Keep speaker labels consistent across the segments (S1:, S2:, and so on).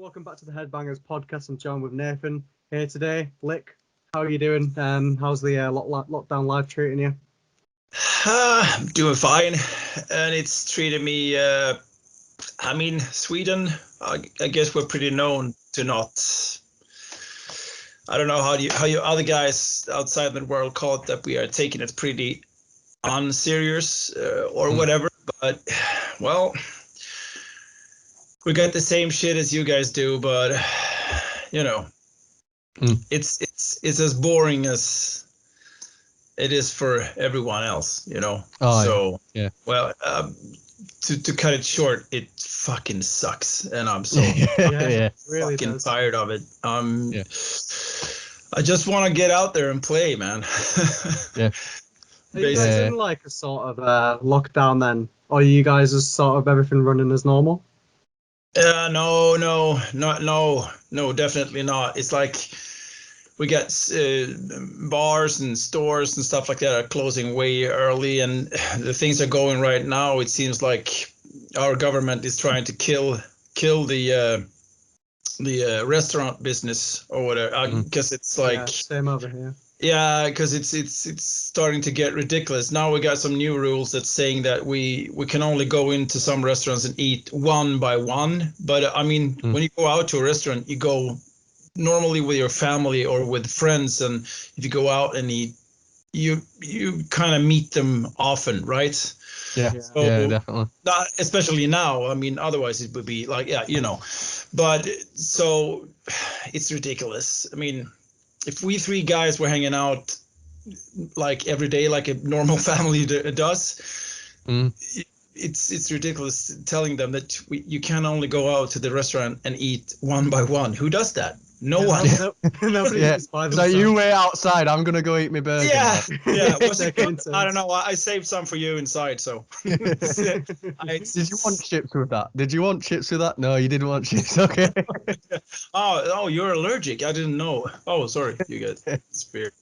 S1: welcome back to the Headbangers podcast. I'm John with Nathan here today. Lick, how are you doing? How's the lockdown life treating you?
S2: I'm doing fine, and it's treated me. Sweden. I guess we're pretty known to not. I don't know how you other guys outside the world call it, that we are taking it pretty unserious or whatever. But well, we got the same shit as you guys do, but you know, it's as boring as it is for everyone else, you know.
S3: Yeah.
S2: Well, to cut it short, it fucking sucks, and I'm so
S1: really
S2: fucking
S1: does.
S2: tired of it.
S3: Yeah.
S2: I just want to get out there and play, man.
S3: Yeah.
S1: Are you guys in like a sort of lockdown then? Or are you guys just sort of everything running as normal?
S2: No, definitely not. It's like we got bars and stores and stuff like that are closing way early, and the things are going right now. It seems like our government is trying to kill the restaurant business or whatever, because it's like
S1: same over here.
S2: Yeah, because it's starting to get ridiculous. Now we got some new rules that's saying that we can only go into some restaurants and eat one by one. But I mean, when you go out to a restaurant, you go normally with your family or with friends, and if you go out and eat, you kind of meet them often, right?
S3: Yeah, definitely.
S2: Not especially now. I mean, otherwise it would be like, but so it's ridiculous. I mean, if we three guys were hanging out like every day, like a normal family does, it's ridiculous telling them that you can only go out to the restaurant and eat one by one. Who does that? No one.
S1: Nobody eats by
S3: themselves. So you wait outside. I'm gonna go eat my burger.
S2: Yeah. Was it good? I don't know. I saved some for you inside. So.
S3: Did you want chips with that? No, you didn't want chips. Okay.
S2: Oh, you're allergic. I didn't know. Oh, sorry. You guys. It's weird.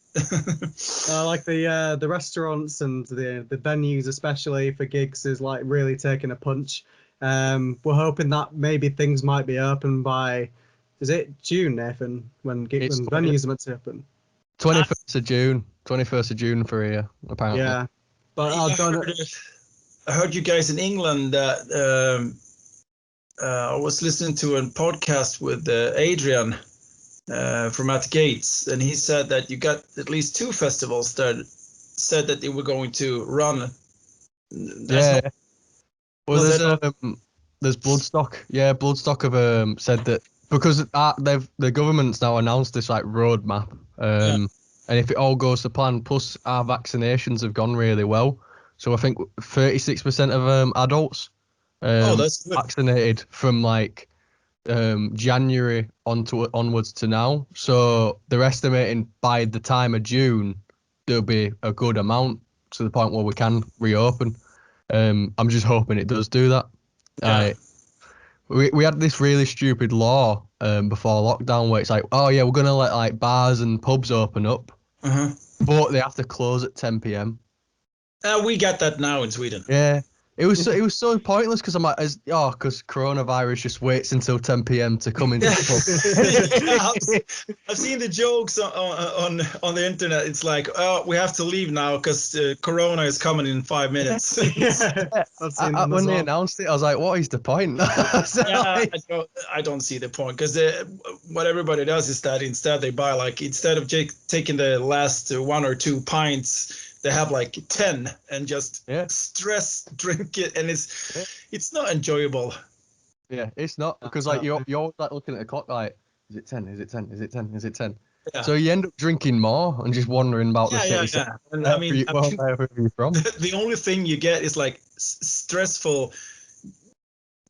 S1: Like the restaurants and the venues, especially for gigs, is like really taking a punch. We're hoping that maybe things might be open by. Is it June, Nathan, when venues are meant to open?
S3: 21st of June. 21st of June for here, apparently.
S1: Yeah. But
S2: I heard you guys in England that I was listening to a podcast with Adrian from At Gates, and he said that you got at least two festivals that said that they were going to run.
S3: There's Bloodstock. Yeah, Bloodstock have said that because the government's now announced this like roadmap, and if it all goes to plan, plus our vaccinations have gone really well, so I think 36% of adults
S2: that's good.
S3: vaccinated from like January onwards to now. So they're estimating by the time of June there'll be a good amount to the point where we can reopen. I'm just hoping it does do that. We had this really stupid law before lockdown where it's like, oh yeah, we're gonna let like bars and pubs open up, but they have to close at 10 p.m.
S2: We got that now in Sweden.
S3: Yeah, it was so pointless because I'm like, because coronavirus just waits until 10 p.m. to come into the
S2: pub. I've seen the jokes on the internet. It's like, we have to leave now because Corona is coming in 5 minutes.
S3: When they announced it, I was like, what is the point?
S2: I don't see the point, because what everybody does is that instead they buy, like, instead of taking the last 1 or 2 pints, they have like 10 and just drink it, and it's not enjoyable.
S3: Yeah, it's not, because like you're like looking at the clock like, is it 10? Is it 10? Is it 10? Is it 10? Yeah. So you end up drinking more and just wandering about the city.
S2: Yeah. And I mean,
S3: where are you from?
S2: The only thing you get is like stressful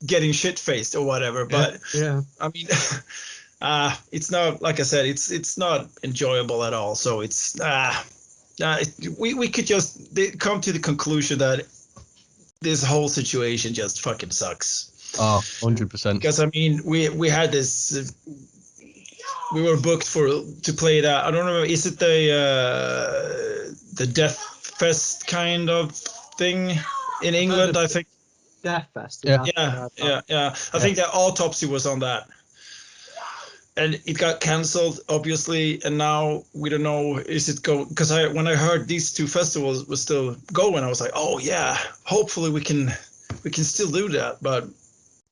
S2: getting shit faced or whatever. But I mean, it's not, like I said, it's not enjoyable at all. So it's we could just come to the conclusion that this whole situation just fucking sucks.
S3: Oh, 100%.
S2: Because I mean, we had this. We were booked to play that. I don't remember. Is it the Death Fest kind of thing in England? I think.
S1: Death Fest.
S2: Yeah. I think that Autopsy was on that. and it got cancelled, obviously, and now we don't know, is it going, because when I heard these two festivals were still going, I was like, oh yeah, hopefully we can still do that, but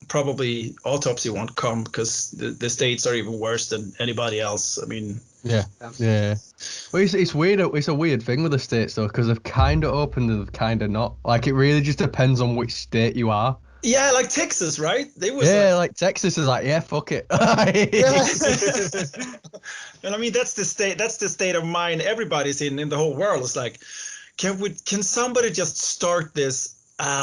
S2: probably Autopsy won't come because the states are even worse than anybody else. I mean,
S3: Yeah. Well, it's weird. It's a weird thing with the states though, because they've kind of opened and they've kind of not. Like, it really just depends on which state you are.
S2: yeah, like Texas, right? They was
S3: like Texas is like, yeah, fuck it.
S2: yeah. And I mean, that's the state of mind everybody's in the whole world. It's like, can somebody just start this?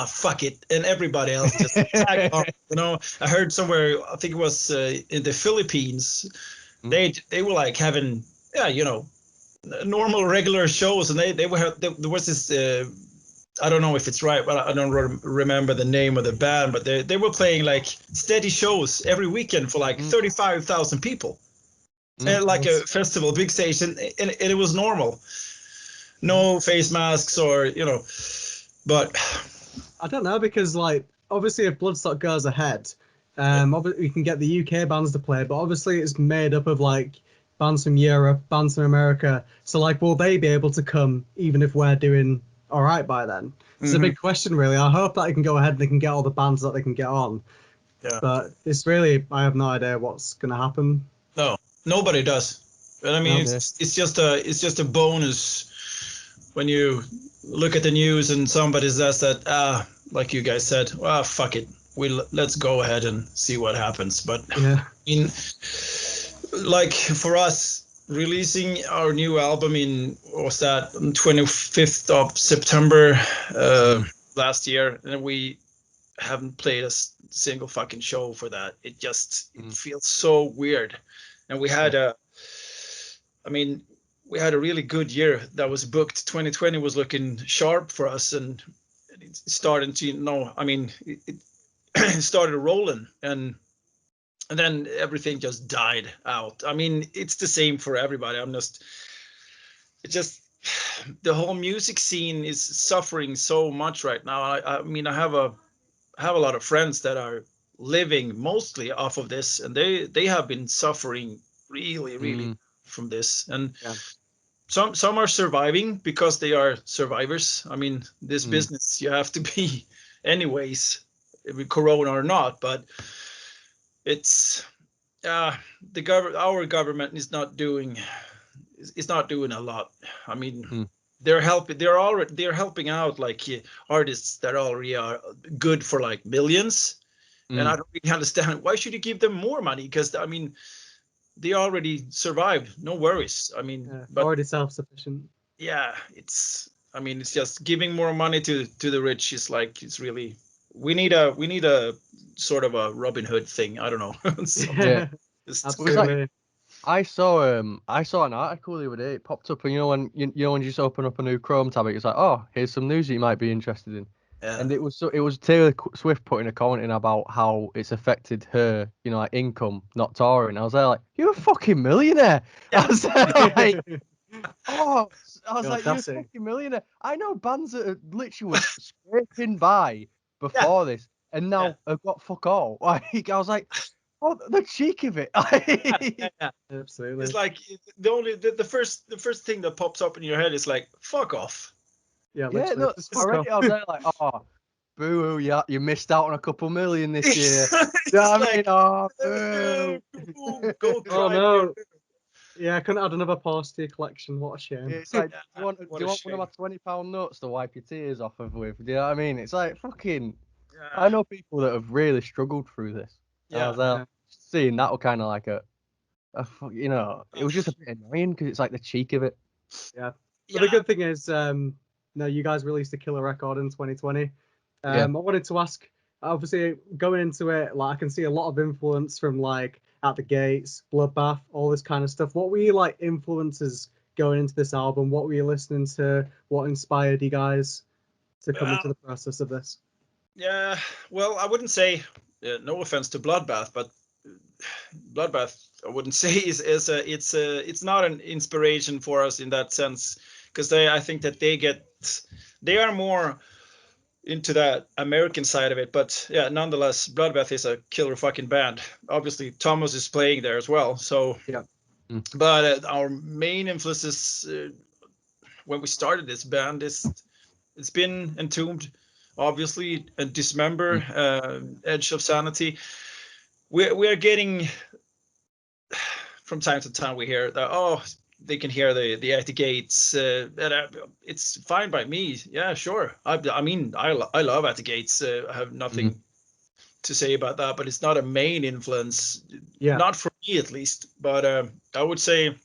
S2: Fuck it, and everybody else just tag on. You know, I heard somewhere, I think it was in the Philippines, they were like having, yeah, you know, normal regular shows, and there was this. I don't know if it's right, but I don't remember the name of the band, but they were playing like steady shows every weekend for like 35,000 people, and like a festival, big stage, and it was normal, no face masks or, you know, but
S1: I don't know, because like obviously if Bloodstock goes ahead, we can get the UK bands to play, but obviously it's made up of like bands from Europe, bands from America. So like, will they be able to come even if we're doing all right by then? It's a big question, really. I hope that they can go ahead and they can get all the bands that they can get on.
S2: Yeah.
S1: But it's really, I have no idea what's gonna happen.
S2: No, nobody does. And I mean, it's just a bonus when you look at the news and somebody says that, like you guys said, well, fuck it, let's go ahead and see what happens. But
S1: yeah,
S2: I mean, like for us, releasing our new album was that on 25th of September last year, and we haven't played a single fucking show for that. It feels so weird. And we had we had a really good year that was booked. 2020 was looking sharp for us, and it's starting to, it started rolling, and then everything just died out. I mean, it's the same for everybody. The whole music scene is suffering so much right now. I mean, I have a lot of friends that are living mostly off of this, and they have been suffering really from this. And some are surviving because they are survivors. I mean, this business, you have to be anyways, with Corona or not. But it's our government is not doing a lot. I mean, they're helping out like artists that already are good for like millions, and I don't really understand why should you give them more money, because I mean they already survived, no worries. I mean, but
S1: already self-sufficient.
S2: Yeah, it's just giving more money to the rich is like, it's really, we need a sort of a Robin Hood thing. I don't know.
S1: Yeah, absolutely.
S3: I saw an article the other day. It popped up, and when you just open up a new Chrome tab, it's like, oh, here's some news that you might be interested in.
S2: Yeah.
S3: And it was Taylor Swift putting a comment in about how it's affected her, like income not touring. I was there like, you're a fucking millionaire. I was like, oh, you're a fucking millionaire. I know bands that literally were scraping by before this, and now have got fuck all. Like, I was like, oh, the cheek of it.
S1: Absolutely.
S2: It's like the first thing that pops up in your head is like, fuck off.
S1: Yeah,
S3: no, already I was there like, oh, boo, yeah, you missed out on a couple million this year. Oh, boo.
S2: Go cry.
S1: Oh no. Yeah, I couldn't add another pause to your collection. What a shame.
S3: It's like, do you want one of my £20 notes to wipe your tears off of with? Do you know what I mean? It's like, fucking. Yeah. I know people that have really struggled through this. Yeah. I was like, seeing that was kind of like it was just a bit annoying because it's like the cheek of it.
S1: Yeah. But the good thing is, you guys released a killer record in 2020. I wanted to ask, obviously, going into it, like I can see a lot of influence from like At the Gates, Bloodbath, all this kind of stuff. What were your like influences going into this album? What were you listening to? What inspired you guys to come into the process of this?
S2: Yeah, well, I wouldn't say, no offense to Bloodbath, but Bloodbath, I wouldn't say it's not an inspiration for us in that sense, because I think that they are more into that American side of it. But yeah, nonetheless, Bloodbath is a killer fucking band. Obviously, Thomas is playing there as well. So
S1: Yeah.
S2: But our main emphasis when we started this band is it's been Entombed, obviously, and Dismember, Edge of Sanity. We are getting from time to time we hear that they can hear the At the Gates. It's fine by me. Yeah, sure. I mean I love At the Gates. I have nothing to say about that, but it's not a main influence.
S1: Yeah.
S2: Not for me at least. But I would say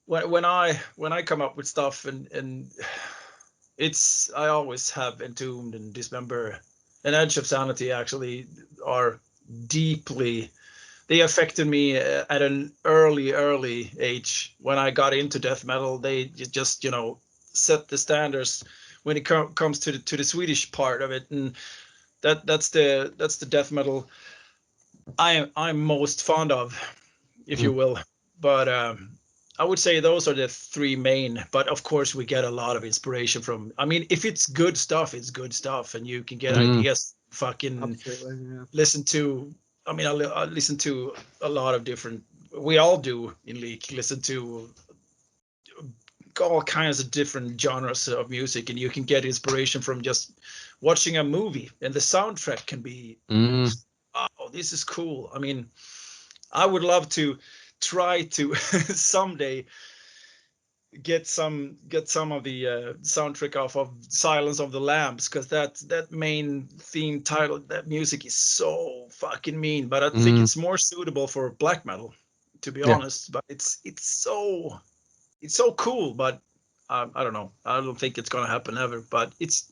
S2: when I come up with stuff and it's I always have Entombed and Dismember and Edge of Sanity actually are deeply they affected me at an early age when I got into death metal. They just set the standards when it comes to the Swedish part of it, and that's the death metal I'm most fond of, if you will. But I would say those are the three main. But of course, we get a lot of inspiration from. I mean, if it's good stuff, it's good stuff, and you can get ideas. Fucking
S1: Absolutely. Yeah.
S2: listen to. I mean, I listen to a lot of different. We all do in Leak. Listen to all kinds of different genres of music, and you can get inspiration from just watching a movie, and the soundtrack can be. Oh, this is cool. I mean, I would love to try to someday get some of the soundtrack off of Silence of the Lambs, because that main theme title, that music is so fucking mean, but I think it's more suitable for black metal, to be honest. But it's so cool, but I don't know. I don't think it's gonna happen ever, but it's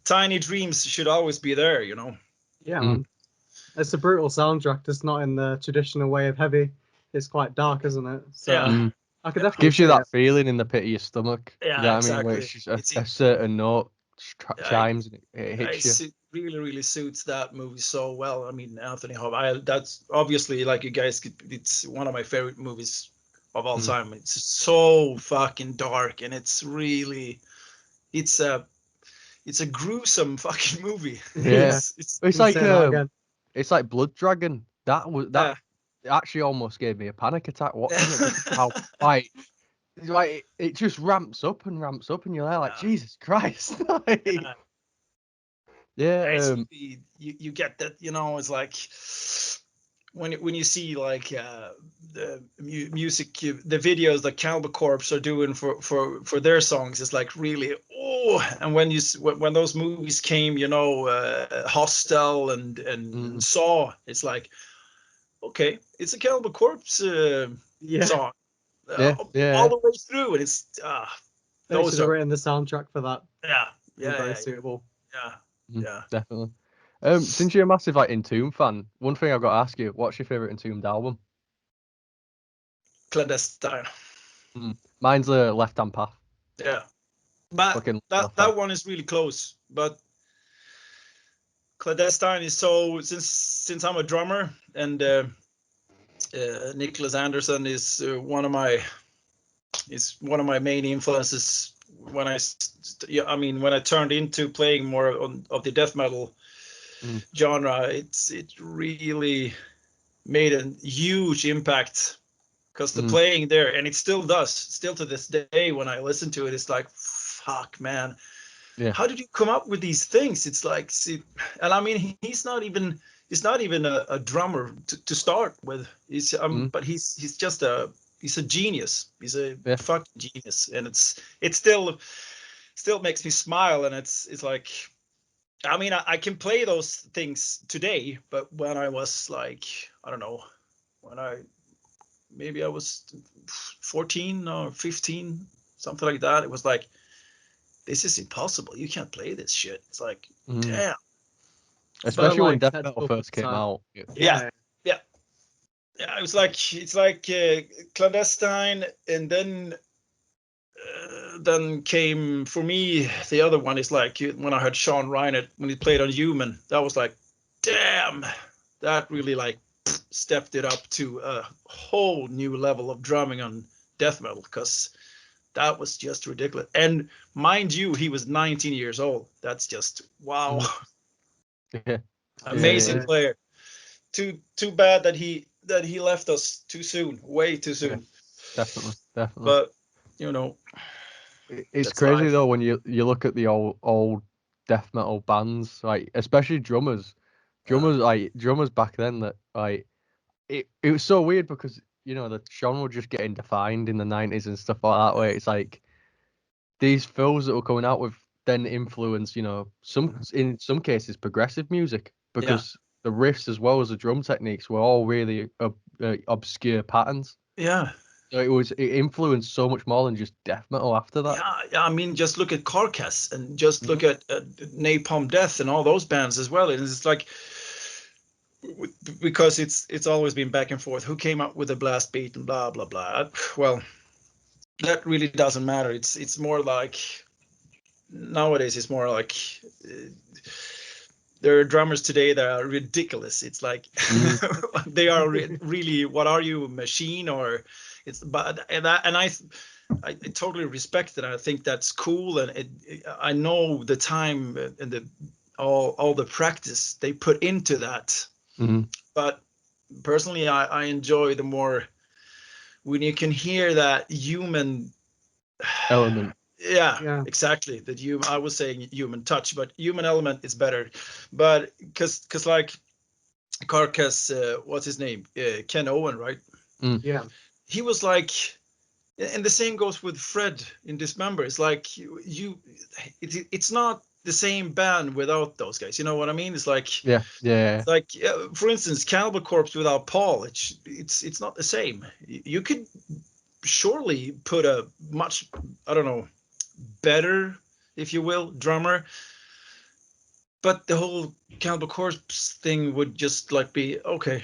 S2: tiny dreams should always be there.
S1: Yeah, man. It's a brutal soundtrack, just not in the traditional way of heavy. It's quite dark, isn't it? So I could definitely
S3: gives you
S1: see
S3: that
S1: it.
S3: feeling in the pit of your stomach.
S2: Yeah,
S3: you know what
S2: exactly.
S3: I mean? Where it's just a certain note chimes and it hits you.
S2: It really suits that movie so well. I mean, Anthony Hopkins. That's obviously, like, you guys. It's one of my favorite movies of all time. It's so fucking dark, and it's a gruesome fucking movie.
S3: Yeah, it's like it's like Blood Dragon. That actually almost gave me a panic attack watching it. Because how like it just ramps up, and you're there like, Jesus Christ.
S2: You get that. It's like when you see like the music, the videos that Cannibal Corpse are doing for their songs, it's like really and when those movies came, Hostel and Saw, it's like, okay, it's a Cannibal Corpse song all the way through, and it's
S1: they should have written the soundtrack for that.
S2: Very
S1: suitable.
S2: Yeah,
S3: definitely. Since you're a massive like Entombed fan, one thing I've got to ask you: what's your favorite Entombed album?
S2: Clandestine.
S3: Mine's the Left Hand Path.
S2: Yeah, but that one is really close. But Clandestine is so, since I'm a drummer, and Nicholas Anderson is one of my main influences when I turned into playing more of the death metal genre. It really made a huge impact, because the playing there, and it still does, still to this day when I listen to it, it's like, fuck, man. How did you come up with these things? It's like, and I mean, he's not even a drummer to start with. But he's just he's a genius. He's a fucking genius, and it still makes me smile. And it's like, I mean, I can play those things today, but when I was like, I don't know, maybe I was 14 or 15, something like that. It was like, this is impossible. You can't play this shit. It's like, damn.
S3: Especially when death metal first came out.
S2: Yeah. It's like Clandestine, and then came, for me, the other one is like when I heard Sean Reinert when he played on Human. That was like, damn, that really like stepped it up to a whole new level of drumming on death metal, because that was just ridiculous. And mind you, he was 19 years old. That's just wow.
S3: Yeah.
S2: Amazing
S3: Yeah.
S2: player. Too bad that he left us too soon, way too soon.
S3: Yeah, definitely.
S2: But you know,
S3: it's
S2: that's
S3: crazy
S2: life.
S3: though when you look at the old death metal bands, like especially drummers. Drummers back then, that like it was so weird because the genre was just getting defined in the 90s and stuff like that, where it's like these fills that were coming out with then influence, in some cases progressive music, because the riffs as well as the drum techniques were all really obscure patterns.
S2: Yeah.
S3: So it influenced so much more than just death metal after that.
S2: Yeah. I mean, just look at Carcass and just look at Napalm Death and all those bands as well. And it's like, because it's always been back and forth. Who came up with the blast beat and blah blah blah. Well, that really doesn't matter. It's more like nowadays. It's more like there are drummers today that are ridiculous. It's like they are really. What are you, a machine? Or it's and I totally respect it. I think that's cool, and I know the time and the all the practice they put into that. But personally, I enjoy the more when you can hear that human
S3: element.
S2: Yeah, exactly. That I was saying human touch, but human element is better. But because like Carcass, what's his name? Ken Owen, right?
S1: Yeah.
S2: He was like, and the same goes with Fred in Dismember. It's like it's not the same band without those guys. You know what I mean? It's like
S3: yeah.
S2: like for instance, Cannibal Corpse without Paul, it's not the same. You could surely put a much, I don't know, better, if you will, drummer, but the whole Cannibal Corpse thing would just like be okay.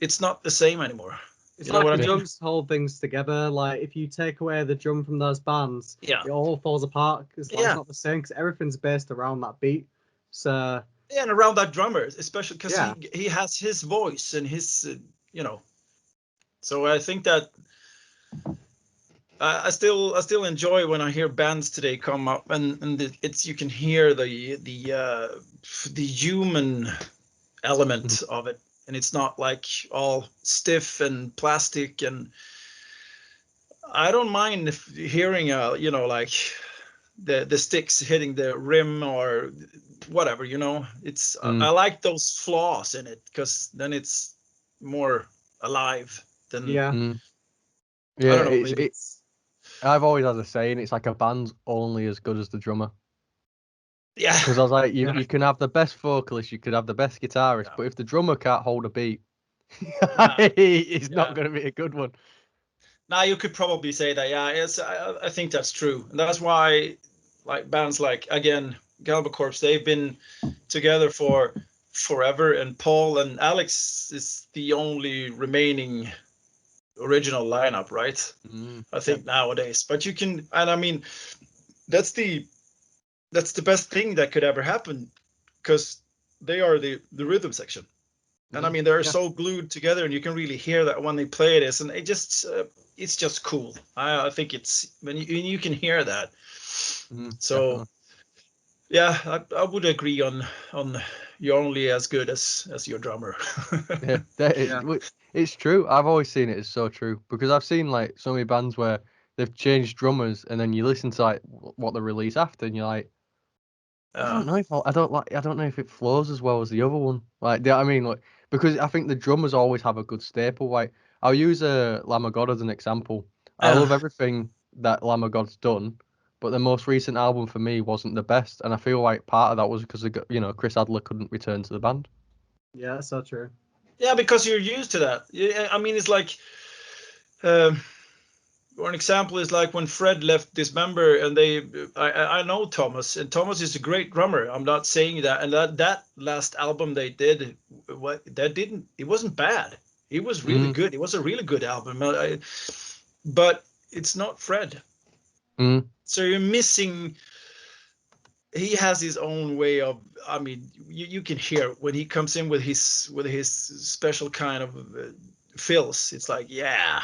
S2: It's not the same anymore.
S1: It's
S2: You know
S1: like
S2: what I
S1: the
S2: mean?
S1: drums hold things together. Like if you take away the drum from those bands,
S2: Yeah.
S1: it all falls apart. It's like it's not the same because everything's based around that beat. So
S2: yeah, and around that drummer, especially because
S1: Yeah.
S2: he has his voice and his So I think that I still enjoy when I hear bands today come up and it's you can hear the human element of it, and it's not like all stiff and plastic. And I don't mind hearing like the sticks hitting the rim or whatever. It's I like those flaws in it because then it's more alive than
S1: yeah.
S2: I don't know,
S3: It's
S2: maybe.
S3: I've always had a saying, it's like a band's only as good as the drummer.
S2: Yeah.
S3: Because I was like, you can have the best vocalist, you could have the best guitarist, but if the drummer can't hold a beat, it's not going to be a good one.
S2: Now you could probably say that, yeah. I think that's true, and that's why, like bands like again Cannibal Corpse, they've been together for forever, and Paul and Alex is the only remaining original lineup, right? I think nowadays. But you can, and I mean, that's the best thing that could ever happen because they are the rhythm section. And I mean, they're so glued together, and you can really hear that when they play this, and it's just cool. I think it's when you can hear that. So
S3: Definitely.
S2: yeah, I would agree on you're only as good as your drummer.
S3: It's true. I've always seen it as so true because I've seen like so many bands where they've changed drummers, and then you listen to like what they release after, and you're like, I don't know if I don't know if it flows as well as the other one. Like, I mean, like, because I think the drummers always have a good staple. Like, I'll use Lamb of God as an example. I love everything that Lamb of God's done, but the most recent album for me wasn't the best, and I feel like part of that was because Chris Adler couldn't return to the band.
S1: Yeah, that's so true.
S2: Yeah, because you're used to that. Yeah, I mean, it's like. Or an example is like when Fred left Dismember, and I know Thomas, and Thomas is a great drummer. I'm not saying that, and that last album they did, it wasn't bad. It was really good. It was a really good album, but it's not Fred. So you're missing. He has his own way of. I mean, you can hear when he comes in with his special kind of fills. It's like, yeah,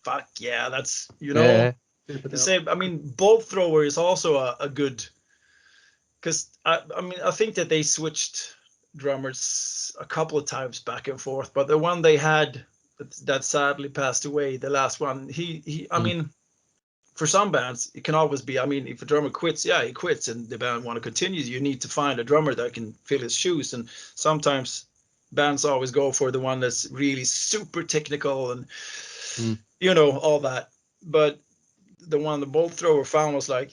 S2: fuck yeah, that's
S3: Yeah.
S1: Super
S2: The
S1: dope.
S2: same. I mean, bolt thrower is also a good, because I think that they switched drummers a couple of times back and forth, but the one they had that sadly passed away, the last one, I mean, for some bands, it can always be, I mean, if a drummer quits, yeah, he quits and the band want to continue, you need to find a drummer that can fill his shoes. And sometimes bands always go for the one that's really super technical and, all that. But the one the bolt thrower found was like,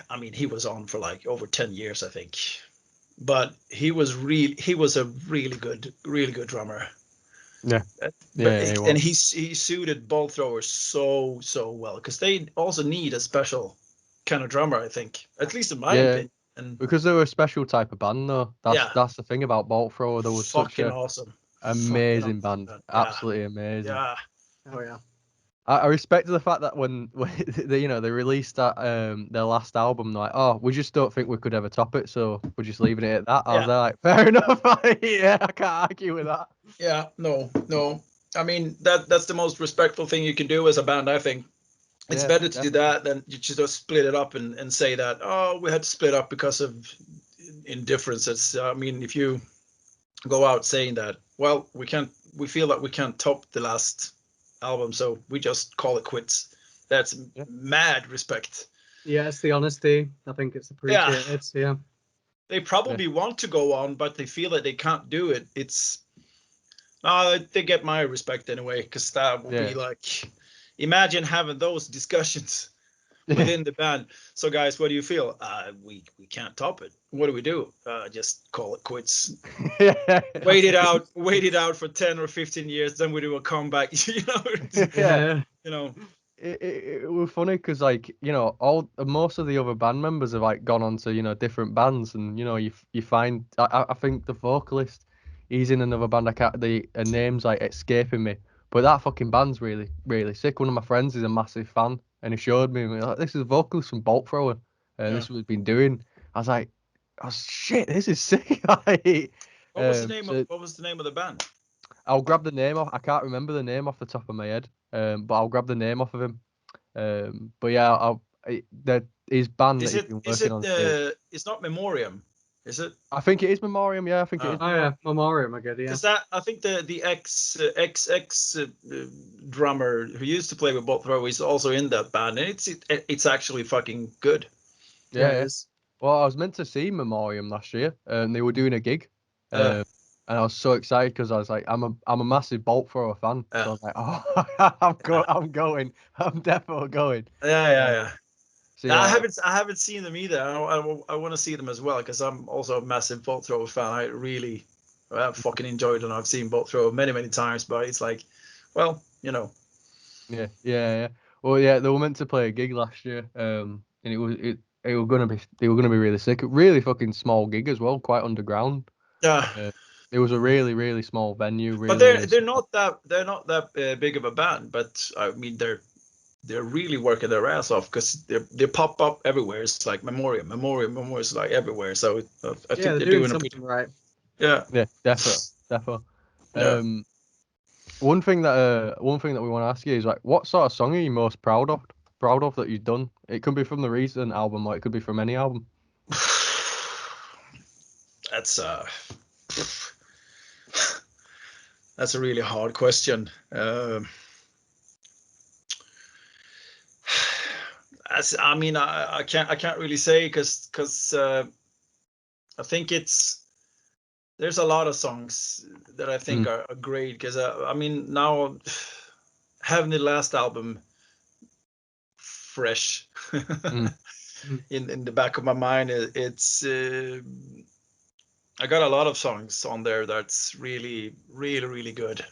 S2: I mean, he was on for like over 10 years, I think. But he was a really good drummer.
S3: Yeah.
S2: And he suited bolt throwers so well, because they also need a special kind of drummer, I think, at least in my opinion. And
S3: because they were a special type of band, though. That's the thing about Bolt Thrower. They were such an
S2: awesome,
S3: amazing band,
S2: Yeah.
S3: absolutely amazing.
S2: Yeah.
S1: Oh yeah.
S3: I respect the fact that when they released that their last album, they're like, oh, we just don't think we could ever top it, so we're just leaving it at that. I was like, fair enough. Yeah, I can't argue with that.
S2: Yeah, no. I mean, that's the most respectful thing you can do as a band, I think. It's better to do that than you just split it up and say that, oh, we had to split up because of indifferences. I mean, if you go out saying that, well, we feel that we can't top the last album, so we just call it quits. That's mad respect.
S1: Yeah, it's the honesty. I think it's appreciated. Yeah.
S2: They probably want to go on, but they feel that they can't do it. They get my respect anyway, because that would be like, imagine having those discussions within the band. So guys, what do you feel? We can't top it. What do we do? Just call it quits. Wait it out for 10 or 15 years, then we do a comeback.
S3: It was funny because, like, most of the other band members have like gone on to different bands, and you find I think the vocalist, he's in another band. I can't, the name's like escaping me, but that fucking band's really really sick. One of my friends is a massive fan, and he showed me, and we were like, this is a vocalist from Bolt Thrower, and this is what we've been doing. I was like, oh shit, this is sick.
S2: What was the name of the band?
S3: I'll grab the name off. I can't remember the name off the top of my head, but I'll grab the name off of him. But yeah, his band that he's been working on.
S2: It's not Memoriam, is it?
S3: I think it is Memoriam. Yeah, I think it is.
S1: Oh yeah, Memoriam. I get it. Yeah.
S2: Because I think the ex drummer who used to play with Bolt Thrower is also in that band, and it's actually fucking good.
S3: Yeah, it is. Well, I was meant to see Memoriam last year, and they were doing a gig. And I was so excited because I was like, I'm a massive Bolt Thrower fan. So I was like, oh, I'm going. I'm definitely going.
S2: Yeah.
S3: So,
S2: I haven't seen them either. I want to see them as well, because I'm also a massive Bolt Thrower fan. I fucking enjoyed it, and I've seen Bolt Thrower many times. But it's like, well,
S3: Yeah. Well, yeah, they were meant to play a gig last year, and they were gonna be really sick. Really fucking small gig as well, quite underground.
S2: Yeah.
S3: It was a really, really small venue. Really,
S2: but they're not that big of a band. But I mean, they're really working their ass off, because they pop up everywhere. It's like Memoriam is like everywhere. So I think they're doing
S1: something right.
S2: Yeah,
S3: definitely. One thing that we want to ask you is, like, what sort of song are you most proud of that you've done? It could be from the recent album, or it could be from any album.
S2: That's a really hard question. I can't really say, because I think there's a lot of songs that I think are great, because now having the last album fresh in the back of my mind, it's I got a lot of songs on there that's really really good.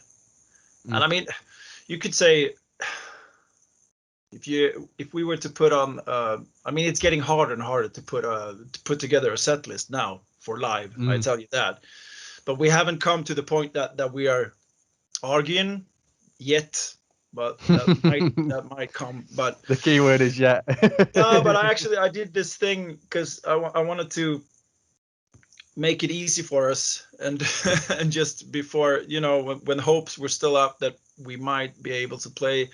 S2: And I mean, you could say, if we were to put on it's getting harder and harder to put together a set list now for live. I tell you that. But we haven't come to the point that we are arguing yet, but that might come. But
S3: the key word is yet.
S2: No, but I did this thing because I wanted to make it easy for us, and and just before, when hopes were still up that we might be able to play,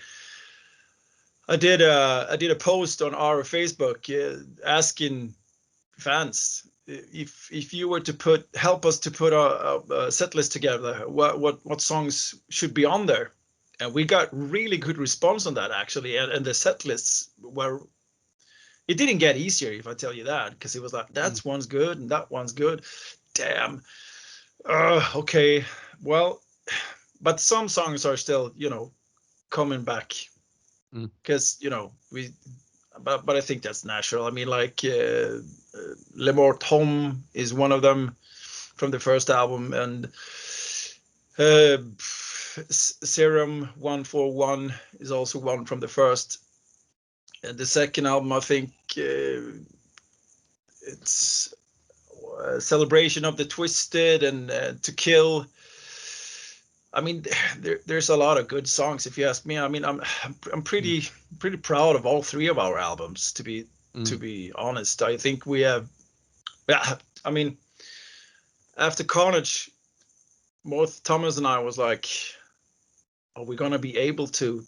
S2: I did a post on our Facebook asking fans if you were to help us to put a set list together, what songs should be on there, and we got really good response on that actually, and the set lists were. It didn't get easier if I tell you that, because it was like that's one's good and that one's good. Damn. Okay. Well, but some songs are still, coming back because but I think that's natural. I mean, like Le Mort Homme is one of them from the first album, and Serum 141 is also one from the first. And the second album, I think it's Celebration of the Twisted and To Kill. I mean, there's a lot of good songs, if you ask me. I mean, I'm pretty proud of all three of our albums, to be honest. I think we have, yeah. I mean, after Carnage, both Thomas and I was like, are we gonna be able to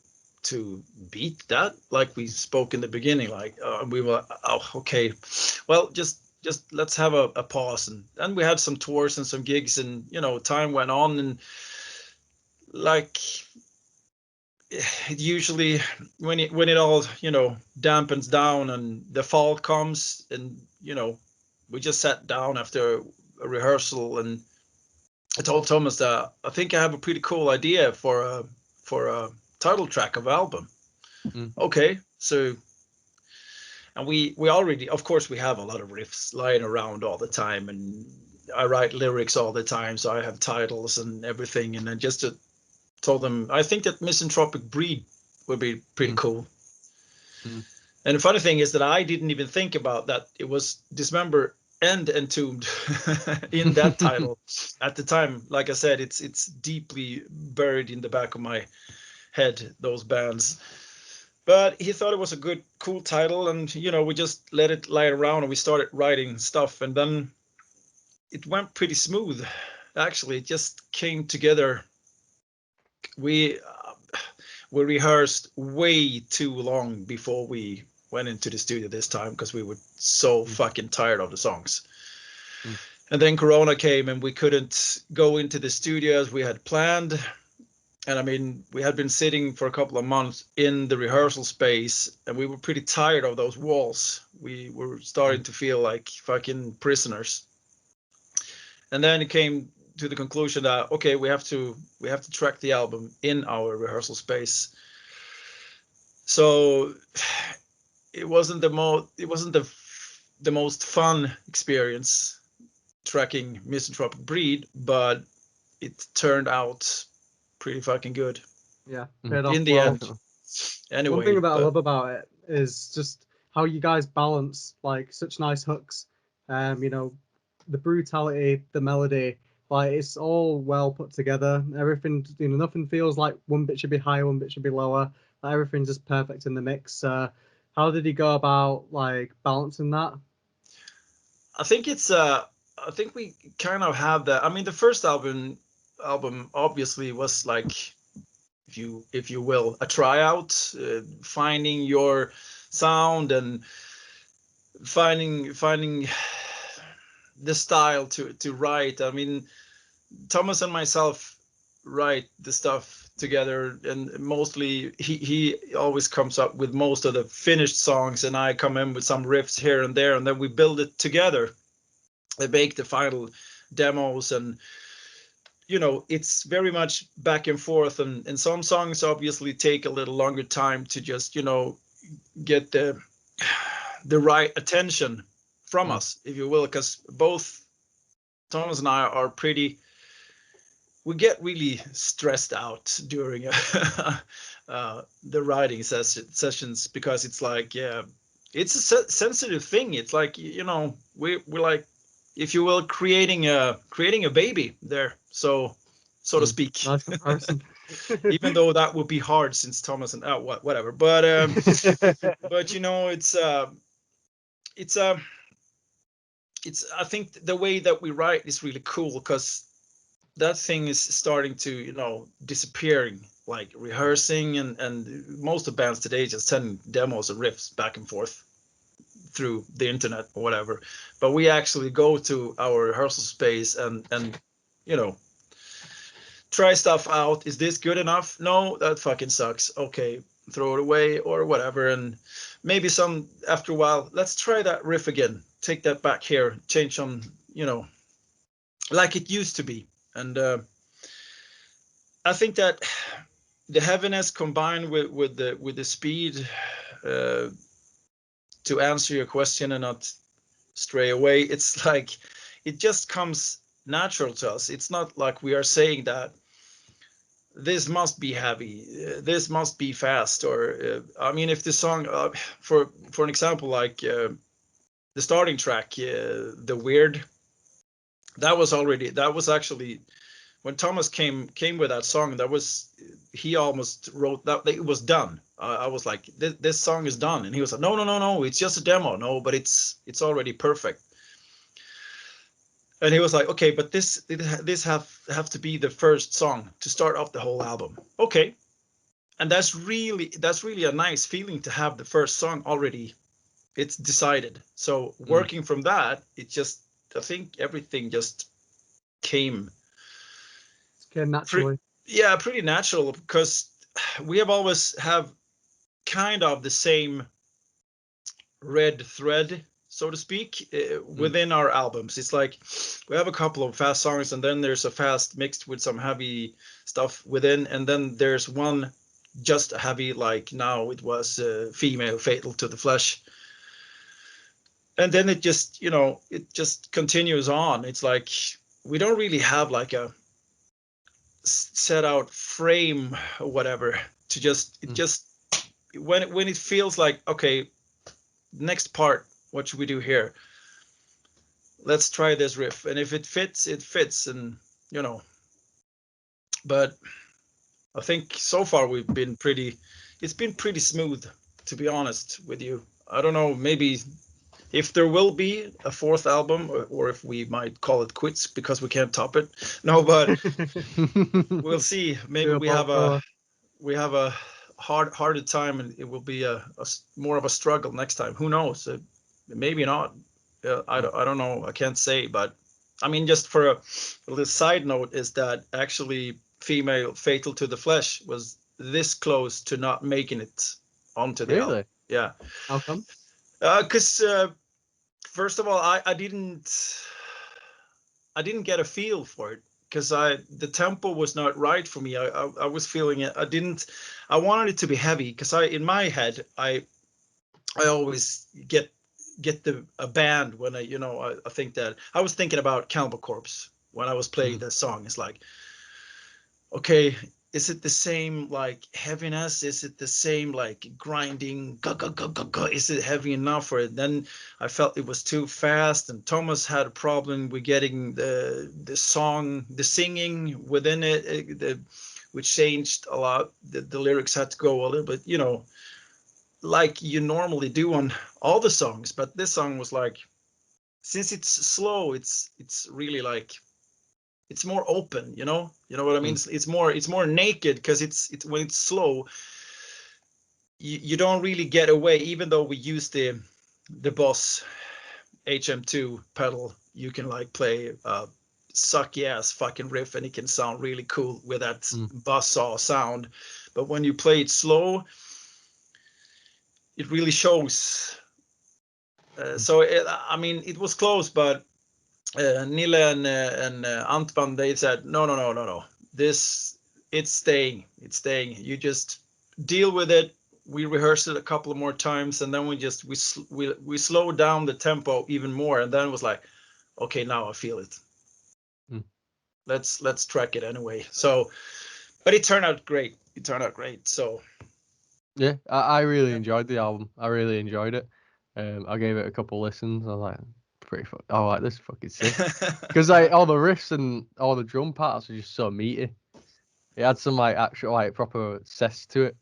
S2: beat that? Like we spoke in the beginning, like we were, oh, okay, well, just let's have a pause, and then we had some tours and some gigs, and time went on, and like usually when it all dampens down and the fall comes, and we just sat down after a rehearsal, and I told Thomas that I think I have a pretty cool idea for a title track of album. Okay, so, and we already, of course, we have a lot of riffs lying around all the time, and I write lyrics all the time, so I have titles and everything, and then just told them I think that Misanthropic Breed would be pretty cool. And the funny thing is that I didn't even think about that it was Dismember and Entombed in that title at the time. Like I said, it's deeply buried in the back of my head, those bands. But he thought it was a good, cool title, and we just let it lie around, and we started writing stuff, and then it went pretty smooth. Actually, it just came together. We rehearsed way too long before we went into the studio this time, because we were so fucking tired of the songs. And then Corona came, and we couldn't go into the studio as we had planned. And I mean, we had been sitting for a couple of months in the rehearsal space, and we were pretty tired of those walls. We were starting to feel like fucking prisoners. And then it came to the conclusion that, okay, we have to track the album in our rehearsal space. So it wasn't the most fun experience tracking Misanthropic Breed, but it turned out pretty fucking good.
S1: Yeah,
S2: in the end. Anyway,
S1: one thing that I love about it is just how you guys balance like such nice hooks. The brutality, the melody, like it's all well put together. Everything, nothing feels like one bit should be higher, one bit should be lower. Like, everything's just perfect in the mix. How did he go about like balancing that?
S2: I think I think we kind of have that. I mean, the first album obviously was like, if you will, a tryout, finding your sound and finding the style to write. I mean, Thomas and myself write the stuff together, and mostly he always comes up with most of the finished songs, and I come in with some riffs here and there, and then we build it together. They make the final demos, and it's very much back and forth, and some songs obviously take a little longer time to just get the right attention from us, if you will, because both Thomas and I are we get really stressed out during the writing sessions, because it's like, yeah, it's a sensitive thing. It's like, we're like, if you will, creating a baby there, so to speak.
S1: Nice comparison.
S2: Even though that would be hard, since Thomas and whatever, but it's I think the way that we write is really cool, because that thing is starting to disappearing like rehearsing, and most of bands today just send demos and riffs back and forth through the internet or whatever. But we actually go to our rehearsal space and you know, try stuff out. Is this good enough? No, that fucking sucks. Okay, throw it away or whatever. And maybe some after a while, let's try that riff again. Take that back here, change some, you know, like it used to be. And I think that the heaviness combined with the speed, uh, to answer your question and not stray away, it's like it just comes natural to us. It's not like we are saying that this must be heavy, this must be fast, or I mean, if the song, for an example, like the starting track, the weird, that was actually when Thomas came with that song. That was, he almost wrote that it was done. I was like, this song is done, and he was like, no, no, no, no, it's just a demo. No, but it's already perfect. And he was like, okay, but this have to be the first song to start off the whole album. Okay, and that's really a nice feeling to have the first song already, it's decided. So working from that, it just, I think everything just came
S1: naturally.
S2: pretty natural, because we have always have kind of the same red thread, so to speak, within our albums. It's like we have a couple of fast songs, and then there's a fast mixed with some heavy stuff within, and then there's one just heavy, like now it was Female Fatal to the Flesh. And then it just, it just continues on. It's like we don't really have like a set out frame or whatever to just, it just, when it feels like, okay, next part, what should we do here? Let's try this riff, and if it fits, it fits. And but I think so far it's been pretty smooth, to be honest with you. I don't know, maybe if there will be a fourth album, or if we might call it quits because we can't top it. No, but we'll see. Maybe we have a harder time, and it will be a more of a struggle next time. Who knows? Maybe not. I don't know. I can't say. But I mean, just for a little side note, is that actually Female Fatal to the Flesh was this close to not making it onto the album. Yeah.
S1: How come?
S2: Because first of all, I didn't get a feel for it, because the tempo was not right for me. I was feeling it. I wanted it to be heavy, because in my head I always get a band when I think that I was thinking about Cannibal Corpse when I was playing the song. It's like, okay, is it the same like heaviness? Is it the same like grinding? Is it heavy enough for it? Then I felt it was too fast, and Thomas had a problem with getting the song, the singing within it, which changed a lot. The lyrics had to go a little bit, like you normally do on all the songs. But this song was like, since it's slow, it's really like, it's more open, you know what I mean? It's more naked, because it's when it's slow, you don't really get away. Even though we use the Boss HM2 pedal, you can like play sucky ass fucking riff, and it can sound really cool with that buzzsaw sound. But when you play it slow, it really shows. I mean, it was close, but Nille and Antwan, they said no. It's staying. You just deal with it. We rehearsed it a couple of more times, and then we slowed down the tempo even more, and then it was like, okay, now I feel it. Let's track it anyway. So, but it turned out great. So
S3: yeah, I really enjoyed the album. I really enjoyed it. I gave it a couple listens. I was like, I like this, fucking sick. Because like all the riffs and all the drum parts are just so meaty. It had some like actual like proper zest to it.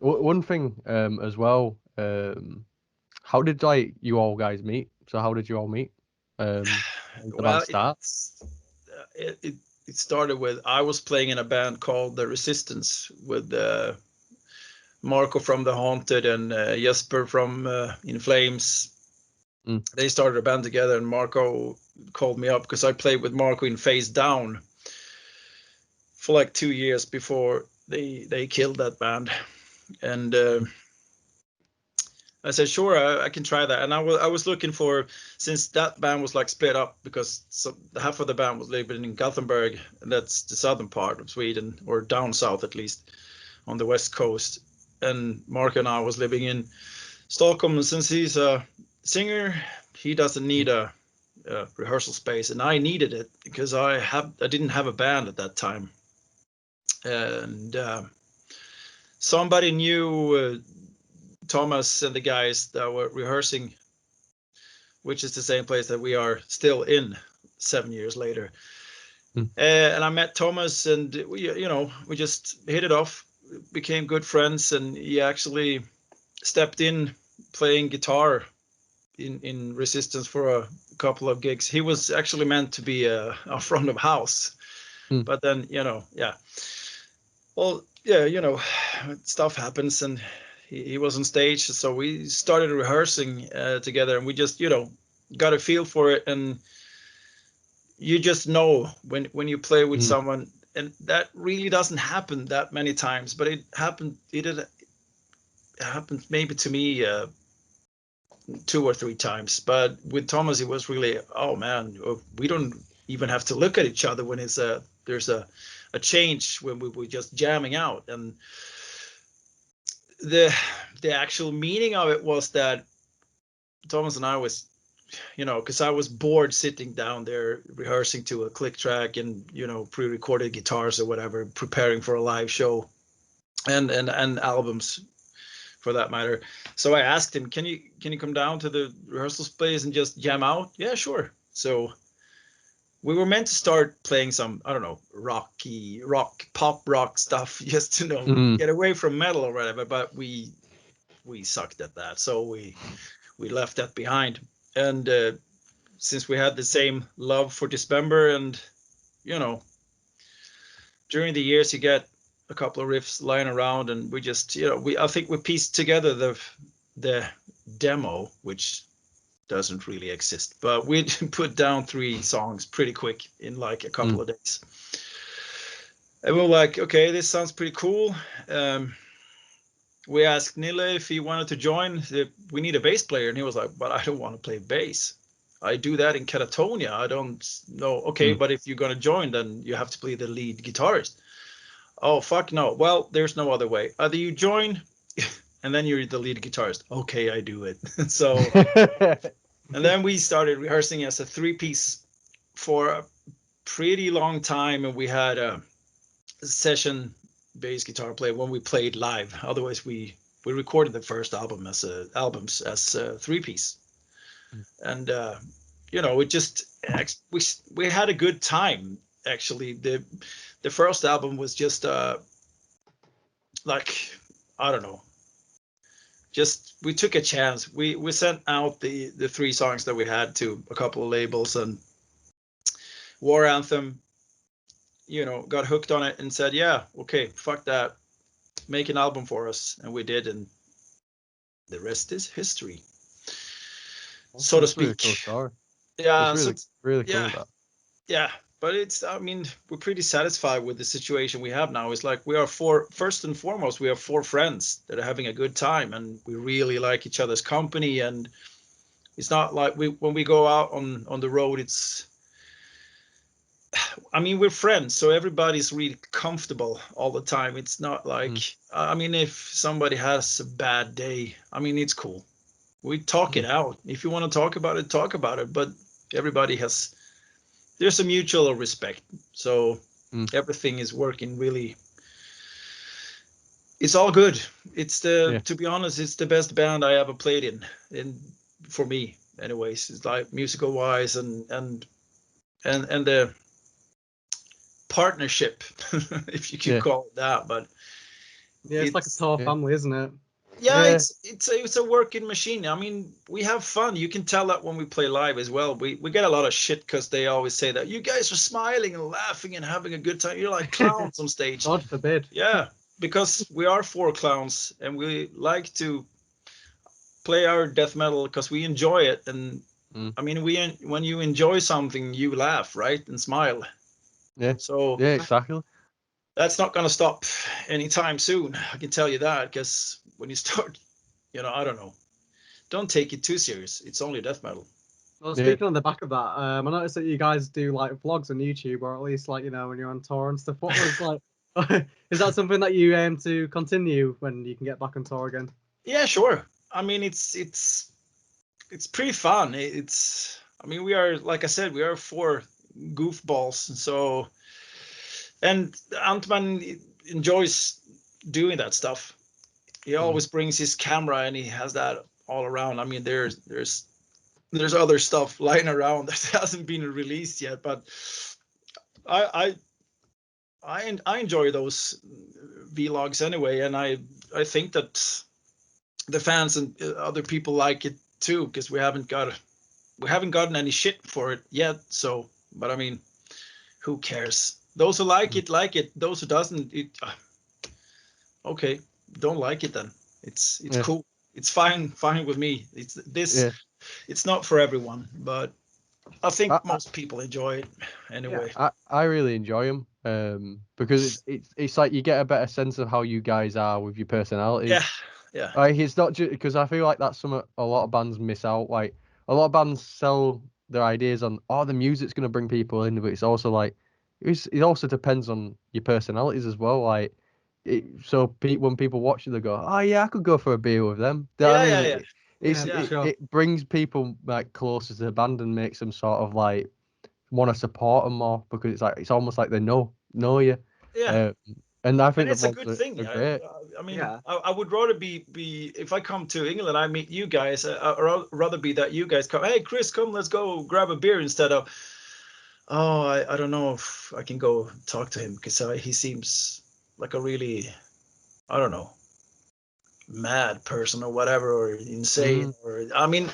S3: One thing as well. How did like you all guys meet? So how did you all meet? The band start?
S2: it started with I was playing in a band called The Resistance with Marco from The Haunted and Jesper from In Flames. They started a band together, and Marco called me up because I played with Marco in Face Down for like 2 years before they killed that band. And I said, sure, I can try that. And I was looking for, since that band was like split up because half of the band was living in Gothenburg, and that's the southern part of Sweden, or down south at least, on the west coast. And Mark and I was living in Stockholm, and since he's a singer, he doesn't need a rehearsal space, and I needed it because I didn't have a band at that time. And somebody knew Thomas and the guys that were rehearsing, which is the same place that we are still in 7 years later. And I met Thomas, and we just hit it off, became good friends, and he actually stepped in playing guitar in Resistance for a couple of gigs. He was actually meant to be a front of house, but then stuff happens, and he was on stage, so we started rehearsing together, and we just got a feel for it. And you just know when you play with someone, and that really doesn't happen that many times, but it happened maybe to me 2 or 3 times. But with Thomas, it was really, oh man, we don't even have to look at each other when there's a change, when we were just jamming out. And the actual meaning of it was that Thomas and I was, because I was bored sitting down there rehearsing to a click track and pre-recorded guitars or whatever, preparing for a live show and albums for that matter. So I asked him, can you come down to the rehearsal space and just jam out? Yeah, sure. So we were meant to start playing some, I don't know, pop rock stuff, just to get away from metal or whatever, but we sucked at that, so we left that behind. And since we had the same love for Dismember, and during the years you get a couple of riffs lying around, and we just I think we pieced together the demo, which doesn't really exist, but we put down 3 songs pretty quick in like a couple of days. And we were like, okay, this sounds pretty cool. We asked Nille if he wanted to join. We need a bass player, and he was like, but I don't want to play bass. I do that in Catatonia. I don't know. Okay, but if you're going to join, then you have to play the lead guitarist. Oh, fuck no. Well, there's no other way. Either you join and then you're the lead guitarist. Okay, I do it. So, and then we started rehearsing as a 3-piece for a pretty long time. And we had a session bass guitar player when we played live. Otherwise, we recorded the first album as a 3-piece. And, it just, we had a good time. Actually, the first album was just like, I don't know, just we took a chance. We sent out the 3 songs that we had to a couple of labels, and War Anthem, got hooked on it and said, yeah, okay, fuck that, make an album for us. And we did, and the rest is history, so to speak.
S3: Really cool story.
S2: Yeah,
S3: it's really cool.
S2: Yeah, but we're pretty satisfied with the situation we have now. It's like we are first and foremost, we are 4 friends that are having a good time, and we really like each other's company. And it's not like when we go out on the road, we're friends, so everybody's really comfortable all the time. It's not like, if somebody has a bad day, it's cool. We talk it out. If you want to talk about it, talk about it. But there's a mutual respect. So everything is working really. It's all good. It's to be honest, it's the best band I ever played in for me anyways. It's like musical wise and the partnership, if you could call it that. But
S1: it's like a tall family, isn't it?
S2: Yeah,
S3: Yeah.
S2: it's a working machine. I mean, we have fun. You can tell that when we play live as well. We get a lot of shit because they always say that you guys are smiling and laughing and having a good time. You're like clowns on stage.
S1: God forbid.
S2: Yeah, because we are four clowns and we like to play our death metal because we enjoy it. And
S3: Mm.
S2: I mean, when you enjoy something, you laugh, right, and smile.
S3: Yeah.
S2: So
S3: Yeah, exactly.
S2: that's not gonna stop anytime soon. I can tell you that because when you start, I don't know. Don't take it too serious. It's only death metal.
S1: Well,
S3: Yeah.
S1: speaking on the back of that, I noticed that you guys do like vlogs on YouTube, or at least like when you're on tour and stuff. What was like? Is that something that you aim to continue when you can get back on tour again?
S2: Yeah, sure. I mean, it's pretty fun. I mean, we are, like I said, we are four goofballs. So, and Antman enjoys doing that stuff. He always brings his camera and he has that all around. I mean, there's other stuff lying around that hasn't been released yet, but I I enjoy those vlogs anyway, and I think that the fans and other people like it too because we haven't gotten any shit for it yet. So, but I mean, who cares? Those who like it. Those who doesn't, okay, don't like it then. It's
S3: Yeah.
S2: cool. It's fine with me.
S3: Yeah.
S2: It's not for everyone, but I think
S3: I,
S2: most people enjoy it anyway.
S3: I really enjoy them because it's like you get a better sense of how you guys are with your
S2: Yeah,
S3: personalities.
S2: yeah,
S3: Like it's not just because I feel like that's something a lot of bands miss out. Like a lot of bands sell their ideas on, oh, the music's gonna bring people in, but it's also like it also depends on your personalities as well. Like when people watch you, they go, oh yeah, I could go for a beer with them. You know what I
S2: yeah,
S3: mean?
S2: yeah, yeah,
S1: Yeah, for
S2: yeah,
S1: sure.
S3: It brings people like closer to the band and makes them sort of like want to support them more because it's almost like they know you.
S2: yeah.
S3: Uh, and I
S2: And
S3: think the
S2: it's a
S3: vlogs
S2: good thing.
S3: are great.
S2: I mean,
S1: Yeah.
S2: I would rather be if I come to England, I meet you guys. I'd rather be that you guys come. Hey, Chris, come, let's go grab a beer instead of. Oh, I don't know if I can go talk to him because he seems like a really, I don't know, mad person or whatever, or insane,
S3: Mm,
S2: or I mean,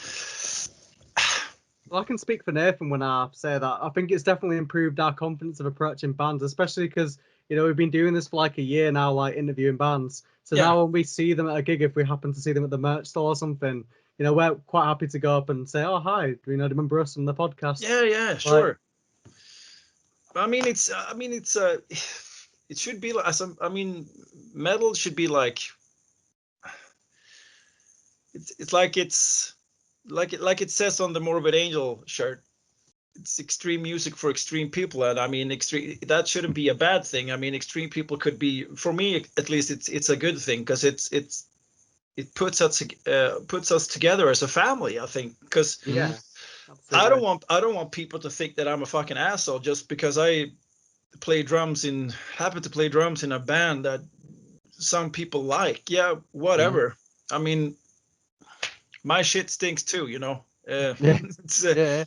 S1: Well, I can speak for Nathan when I say that. I think it's definitely improved our confidence of approaching bands, especially because we've been doing this for like a year now, like interviewing bands. So
S2: yeah,
S1: now when we see them at a gig, if we happen to see them at the merch store or something, we're quite happy to go up and say, "Oh, hi, do you remember us from the podcast?"
S2: yeah,
S1: Like,
S2: sure. I mean, it should be like, I mean, metal should be like, it's like it says on the Morbid Angel shirt. It's extreme music for extreme people, and I mean, extreme that shouldn't be a bad thing. I mean, extreme people could be, for me at least, it's a good thing because it puts us together as a family. I think because
S3: mm,
S1: yeah, absolutely.
S2: I don't want people to think that I'm a fucking asshole just because I happen to play drums in a band that some people like. Yeah,
S3: mm.
S2: whatever. I mean, my shit stinks too,
S3: Yeah,
S2: it's,
S3: yeah,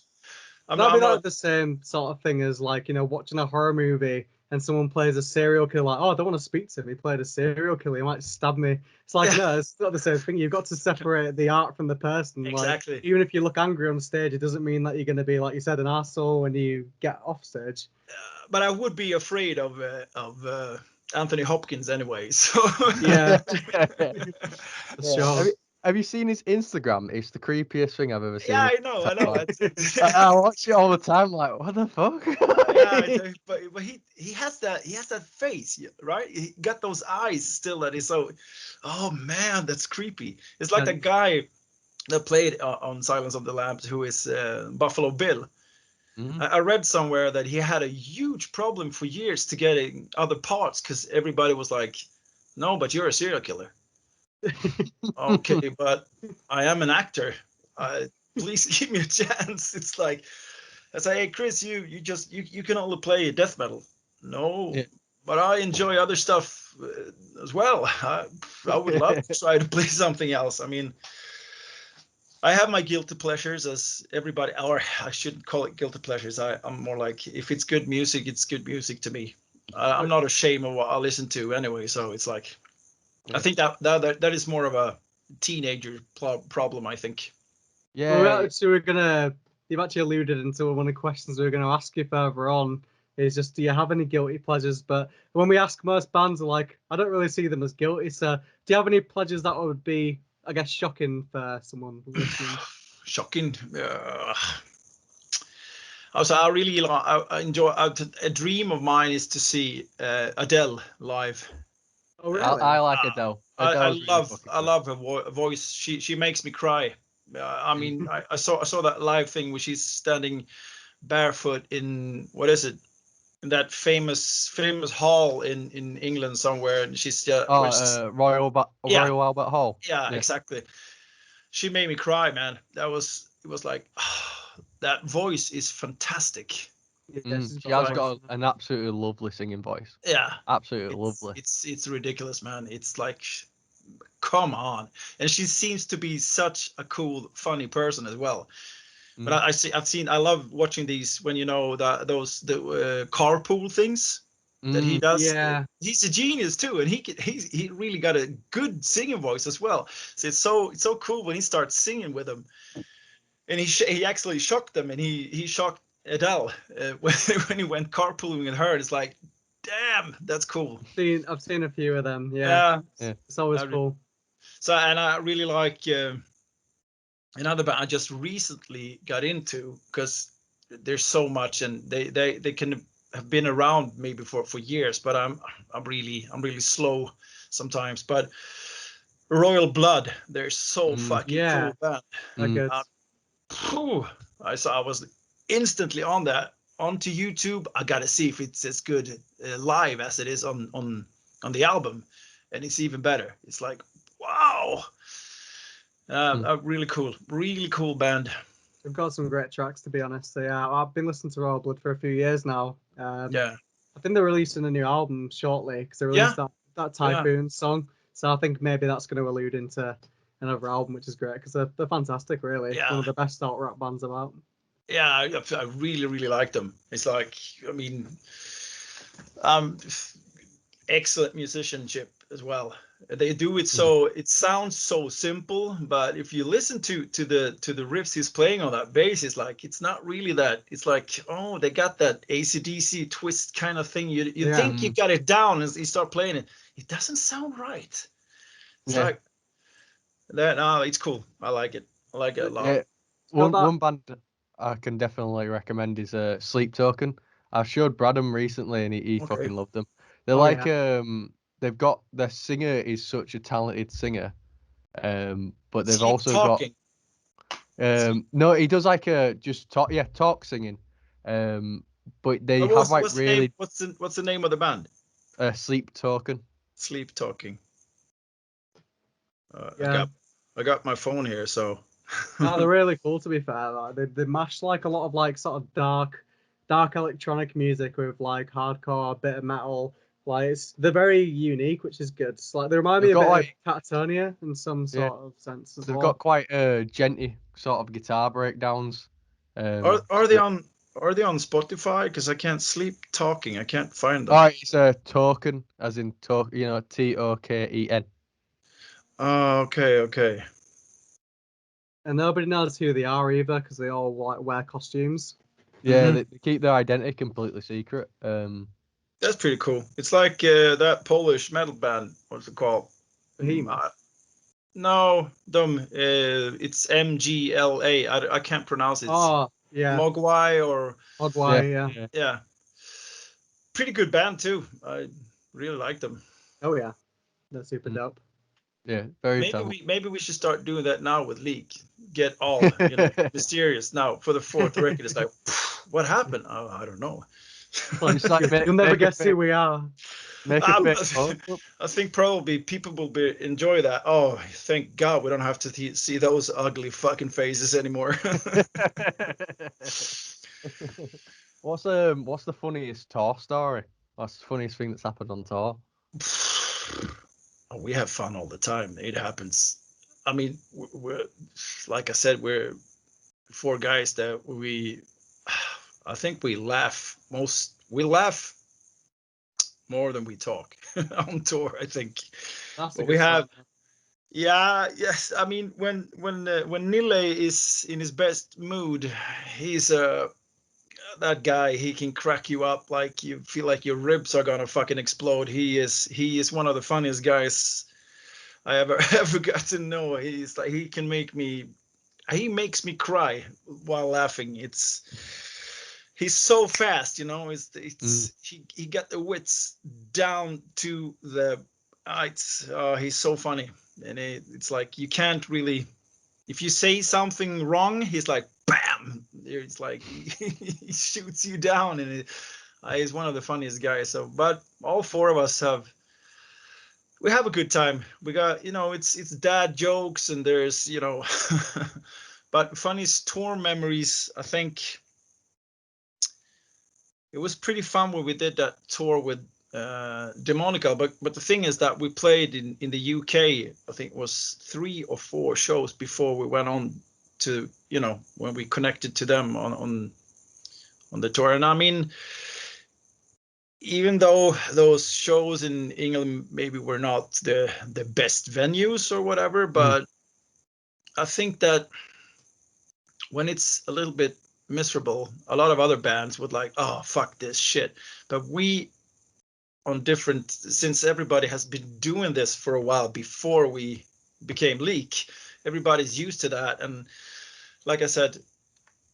S1: That'd be
S2: I'm
S1: like
S2: not.
S1: the same sort of thing as like, watching a horror movie and someone plays a serial killer. Like, oh, I don't want to speak to him. He played a serial killer. He might stab me. It's like,
S2: Yeah,
S1: no, it's not the same thing. You've got to separate the art from the person. Like,
S2: exactly.
S1: even if you look angry on stage, it doesn't mean that you're going to be, like you said, an asshole when you get off stage.
S2: But I would be afraid of Anthony Hopkins anyway. So
S1: Yeah,
S3: yeah.
S1: for
S3: Yeah.
S1: sure.
S3: Have you seen his Instagram? It's the creepiest thing I've ever
S2: yeah,
S3: seen.
S2: I know.
S3: Like,
S2: It's
S3: I watch it all the time. Like, what the fuck?
S2: yeah, but he has that face, right? He got those eyes still that is so. Oh man, that's creepy. It's like the
S1: And
S2: guy that played on Silence of the Lambs, who is Buffalo Bill.
S3: Mm.
S2: I read somewhere that he had a huge problem for years to getting other parts because everybody was like, "No, but you're a serial killer." Okay, but I am an actor. Please give me a chance. It's like I say, hey Chris, you can only play death metal. No,
S3: Yeah.
S2: but I enjoy other stuff as well. I would love to try to play something else. I mean, I have my guilty pleasures as everybody, or I shouldn't call it guilty pleasures. I'm more like if it's good music, it's good music to me. I'm not ashamed of what I listen to anyway. So it's like I
S3: Yeah.
S2: think that is more of a teenager problem, I think.
S3: Yeah,
S1: So you've actually alluded into one of the questions we were going to ask you further on. Is just, do you have any guilty pleasures? But when we ask, most bands are like, I don't really see them as guilty. So do you have any pleasures that would be, I guess, shocking for someone listening?
S2: Shocking. Also, I really I enjoy. A dream of mine is to see Adele live.
S1: Oh, really?
S3: I like Adele. Adele's really fucking
S2: I
S3: good.
S2: love her voice. She makes me cry. I mean, I saw that live thing where she's standing barefoot in, what is it? In that famous hall in England somewhere, and she's yeah,
S3: Royal Albert Hall.
S2: yeah, exactly. She made me cry, man. It was like that voice is fantastic.
S3: She has got an absolutely lovely singing voice.
S2: Yeah,
S3: Absolutely lovely.
S2: It's ridiculous, man. It's like, come on. And she seems to be such a cool, funny person as well. But I love watching these when, you know, the carpool things that he does.
S1: Yeah.
S2: He's a genius too, and he really got a good singing voice as well. So it's so cool when he starts singing with them. And he actually shocked them, and he shocked Adele when he went carpooling with her. It's like, damn, that's cool.
S1: I've seen a few of them. Yeah. It's always cool.
S2: So, and I really like another band I just recently got into, because there's so much, and they can have been around maybe for years, but I'm really slow sometimes. But Royal Blood, they're so fucking cool band.
S1: Good.
S2: I was instantly onto YouTube. I gotta see if it's as good live as it is on the album, and it's even better. It's like, wow, a really cool band.
S1: They've got some great tracks, to be honest. So, yeah, I've been listening to Royal Blood for a few years now.
S2: Yeah,
S1: I think they're releasing a new album shortly, because they released that Typhoon song. So I think maybe that's going to allude into another album, which is great, because they're fantastic, really.
S2: Yeah.
S1: One of the best alt rock bands about.
S2: Yeah, I really like them. It's like, I mean, excellent musicianship as well. They do it so it sounds so simple, but if you listen to the riffs he's playing on that bass, it's like, it's not really that. It's like, oh, they got that AC/DC twist kind of thing. You think you got it down, and you start playing it, it doesn't sound right. It's like that. No, it's cool. I like it. I like it a lot.
S3: Yeah. One band I can definitely recommend is Sleep Token. I showed Bradham recently, and he fucking loved them. They're they've got, their singer is such a talented singer, but they've also
S2: talking.
S3: got no, he does like just talk singing, but they have like really
S2: what's the name of the band?
S3: Sleep Token.
S2: Sleep Talking. I got my phone here, so.
S1: No, they're really cool, to be fair. Like, they mash like a lot of like sort of dark electronic music with like hardcore, bit of metal. Like, they're very unique, which is good. It's like, they remind me a bit of Catatonia in some sort of sense as well.
S3: They've got quite genty sort of guitar breakdowns.
S2: Are they on Spotify? Because I can't Sleep Talking. I can't find them.
S3: Oh, it's a token, as in talk, you know, TOKEN.
S2: Oh, okay.
S1: And nobody knows who they are either, because they all like wear costumes.
S3: Yeah, they keep their identity completely secret.
S2: That's pretty cool. It's like that Polish metal band. What's it called? No, dumb. It's MGLA. I can't pronounce it.
S1: Oh, yeah.
S2: Mogwai.
S1: Yeah.
S2: Pretty good band too. I really like them.
S1: Oh yeah, they're super dope.
S3: Yeah, very talented.
S2: Maybe we should start doing that now with Leak. Get all mysterious now for the fourth record. It's like, what happened? Oh, I don't know.
S1: You'll never guess who we are.
S2: I think probably people will enjoy that. Oh, thank God we don't have to see those ugly fucking faces anymore.
S3: What's the funniest tour story? What's the funniest thing that's happened on tour?
S2: Oh, we have fun all the time. It happens. I mean, we're like I said, we're four guys that I think we laugh more than we talk on tour, I think.
S1: That's
S2: but we have Yeah, yes. I mean, when Nile is in his best mood, he's that guy. He can crack you up like you feel like your ribs are gonna fucking explode. He is one of the funniest guys I ever ever got to know. He's like he makes me cry while laughing. He's so fast, you know.
S3: Mm.
S2: He got the wits down to the it's he's so funny, and it's like you can't really, if you say something wrong, he's like bam. It's like he shoots you down, and he's one of the funniest guys. So, but all four of us we have a good time. We got, it's dad jokes, and there's, but funniest tour memories. I think it was pretty fun when we did that tour with Demonica. But the thing is that we played in the UK. I think it was 3 or 4 shows before we went on to, when we connected to them on the tour. And I mean, even though those shows in England maybe were not the best venues or whatever, but I think that when it's a little bit miserable, a lot of other bands would like, oh fuck this shit. But we on different, since everybody has been doing this for a while before we became Leak, everybody's used to that. And like I said,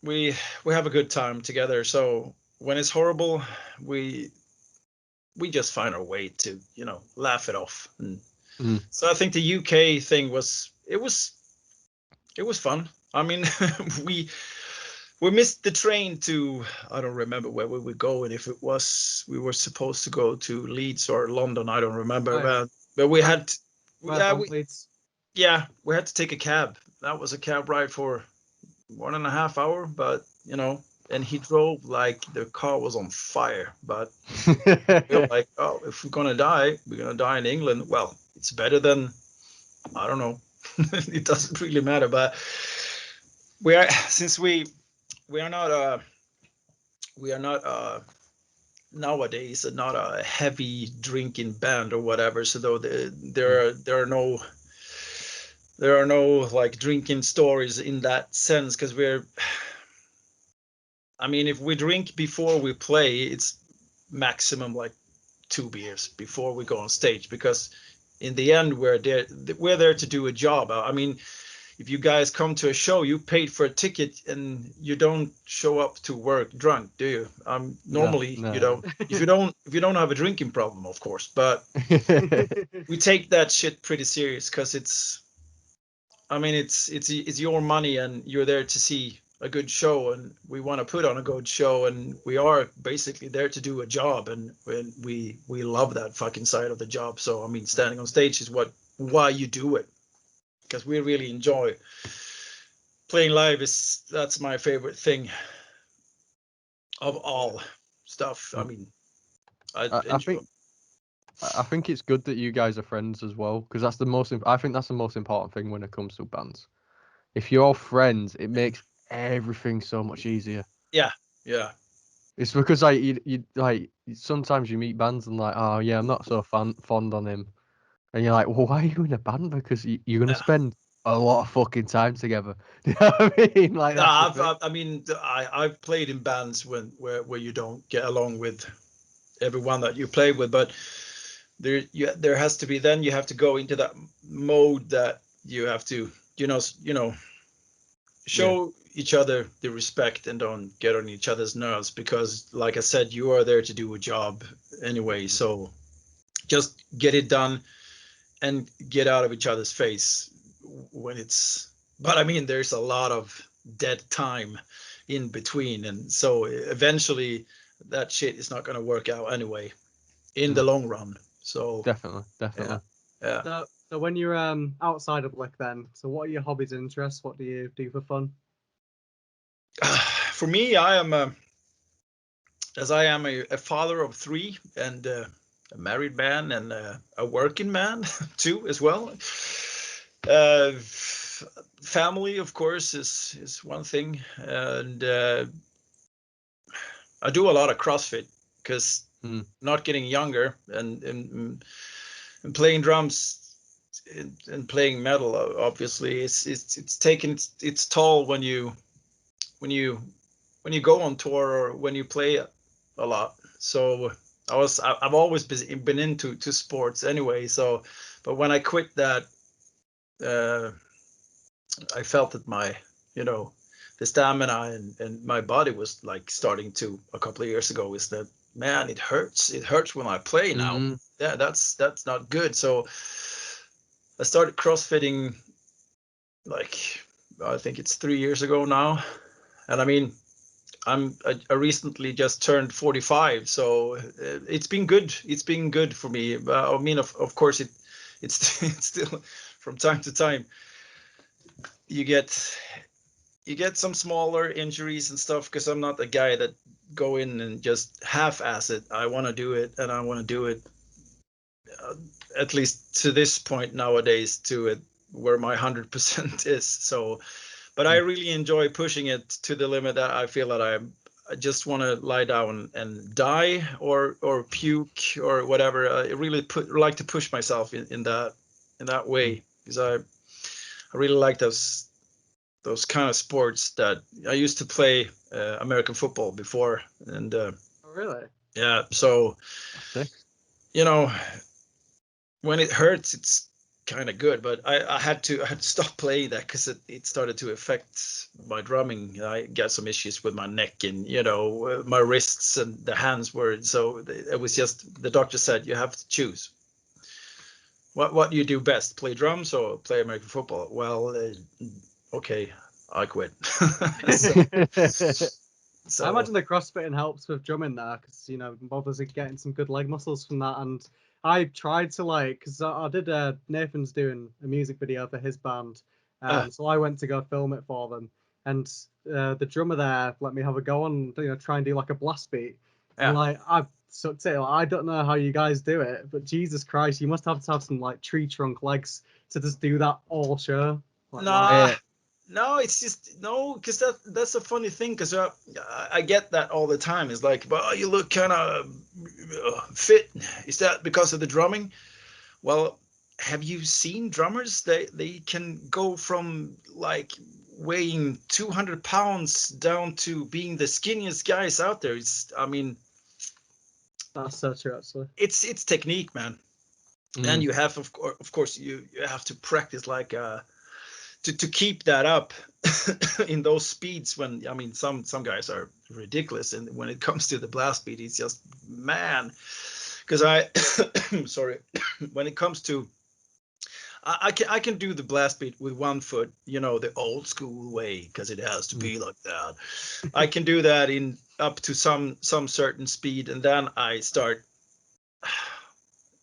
S2: we have a good time together. So when it's horrible, we just find our way to laugh it off. And so I think the UK thing it was fun. I mean, we missed the train to, I don't remember where we were going. If it was, we were supposed to go to Leeds or London, I don't remember.
S1: Oh, yeah.
S2: But we had,
S1: Right,
S2: yeah,
S1: from Leeds.
S2: we had to take a cab. That was a cab ride for 1.5 hours, but and he drove like the car was on fire. But we were like, oh, if we're gonna die, we're gonna die in England. Well, it's better than, I don't know. It doesn't really matter. But we are, since we are not nowadays not a heavy drinking band or whatever. So though there are no like drinking stories in that sense, because I mean, if we drink before we play, it's maximum like 2 beers before we go on stage, because in the end we're there to do a job. I mean, if you guys come to a show, you paid for a ticket, and you don't show up to work drunk, do you? Normally
S3: No.
S2: you don't. If you don't have a drinking problem, of course. But we take that shit pretty serious, because I mean, it's your money, and you're there to see a good show, and we want to put on a good show, and we are basically there to do a job, and we love that fucking side of the job. So I mean, standing on stage is why you do it, because we really enjoy playing live. That's my favorite thing of all stuff. I mean, I
S3: I
S2: enjoy.
S3: think it's good that you guys are friends as well, because that's the most. I think that's the most important thing when it comes to bands. If you're all friends, it makes everything so much easier.
S2: Yeah, yeah.
S3: It's because like you like sometimes you meet bands and like, oh yeah, I'm not so fond on him, and you're like, well, why are you in a band? Because you're gonna spend a lot of fucking time together. Do you know what I mean? Like that's the thing.
S2: I mean, I've played in bands where you don't get along with everyone that you play with, but there has to be, then you have to go into that mode that you have to show each other the respect and don't get on each other's nerves, because like I said, you are there to do a job anyway. So just get it done and get out of each other's face when it's, but I mean, there's a lot of dead time in between, and so eventually that shit is not going to work out anyway in the long run. So
S3: Definitely.
S2: yeah.
S1: So when you're outside of Lick then, so what are your hobbies and interests? What do you do for fun?
S2: For me, I am a father of 3, and a married man, and a working man too as well. Uh, Family, of course, is one thing, and I do a lot of CrossFit, because not getting younger, and playing drums. and playing metal, obviously, it's taken its toll when you go on tour or when you play a lot. So I've always been into sports anyway. So, but when I quit that, I felt that my, the stamina and my body was like starting to, a couple of years ago, is that, man, it hurts when I play now.
S3: Mm-hmm.
S2: Yeah, that's not good. So I started CrossFitting, like, I think it's 3 years ago now. And I mean, I recently just turned 45, so it's been good. It's been good for me. I mean, of course, it's it's still, from time to time you get some smaller injuries and stuff, because I'm not a guy that go in and just half-ass it. I want to do it, and I want to do it, uh, at least to this point nowadays, to it where my 100% is. So, but I really enjoy pushing it to the limit that I feel that I just want to lie down and die, or puke or whatever. I really like to push myself in that way, because I really like those kind of sports. That I used to play American football before, and
S1: Oh, really?
S2: yeah, so
S3: Sick.
S2: you know when it hurts, it's kind of good. But I had to stop playing that, because it started to affect my drumming. I got some issues with my neck, and my wrists and the hands were. So it was just, the doctor said, you have to choose. What do you do best, play drums or play American football? Well, okay, I quit. so,
S1: I
S2: so
S1: imagine the CrossFitting helps with drumming there, because obviously getting some good leg muscles from that. And I tried to, like, because I did Nathan's doing a music video for his band, so I went to go film it for them, and the drummer there let me have a go on, try and do like a blast beat, and
S2: yeah.
S1: like I've sucked it. Like, I don't know how you guys do it, but Jesus Christ, you must have to have some like tree trunk legs to just do that all show. Like,
S2: Nah,
S1: wow.
S2: no, it's just no, because that's a funny thing. Because I get that all the time. It's like, well, you look kind of fit. Is that because of the drumming? Well, have you seen drummers? They can go from like weighing 200 pounds down to being the skinniest guys out there. I mean,
S1: That's so true, actually.
S2: it's technique, man. And you have, of course, you have to practice, like to keep that up in those speeds. When, I mean, some guys are ridiculous, and when it comes to the blast beat, it's just, man, because sorry, when it comes to, I can do the blast beat with one foot, the old school way, because it has to be like that. I can do that in up to some certain speed, and then I start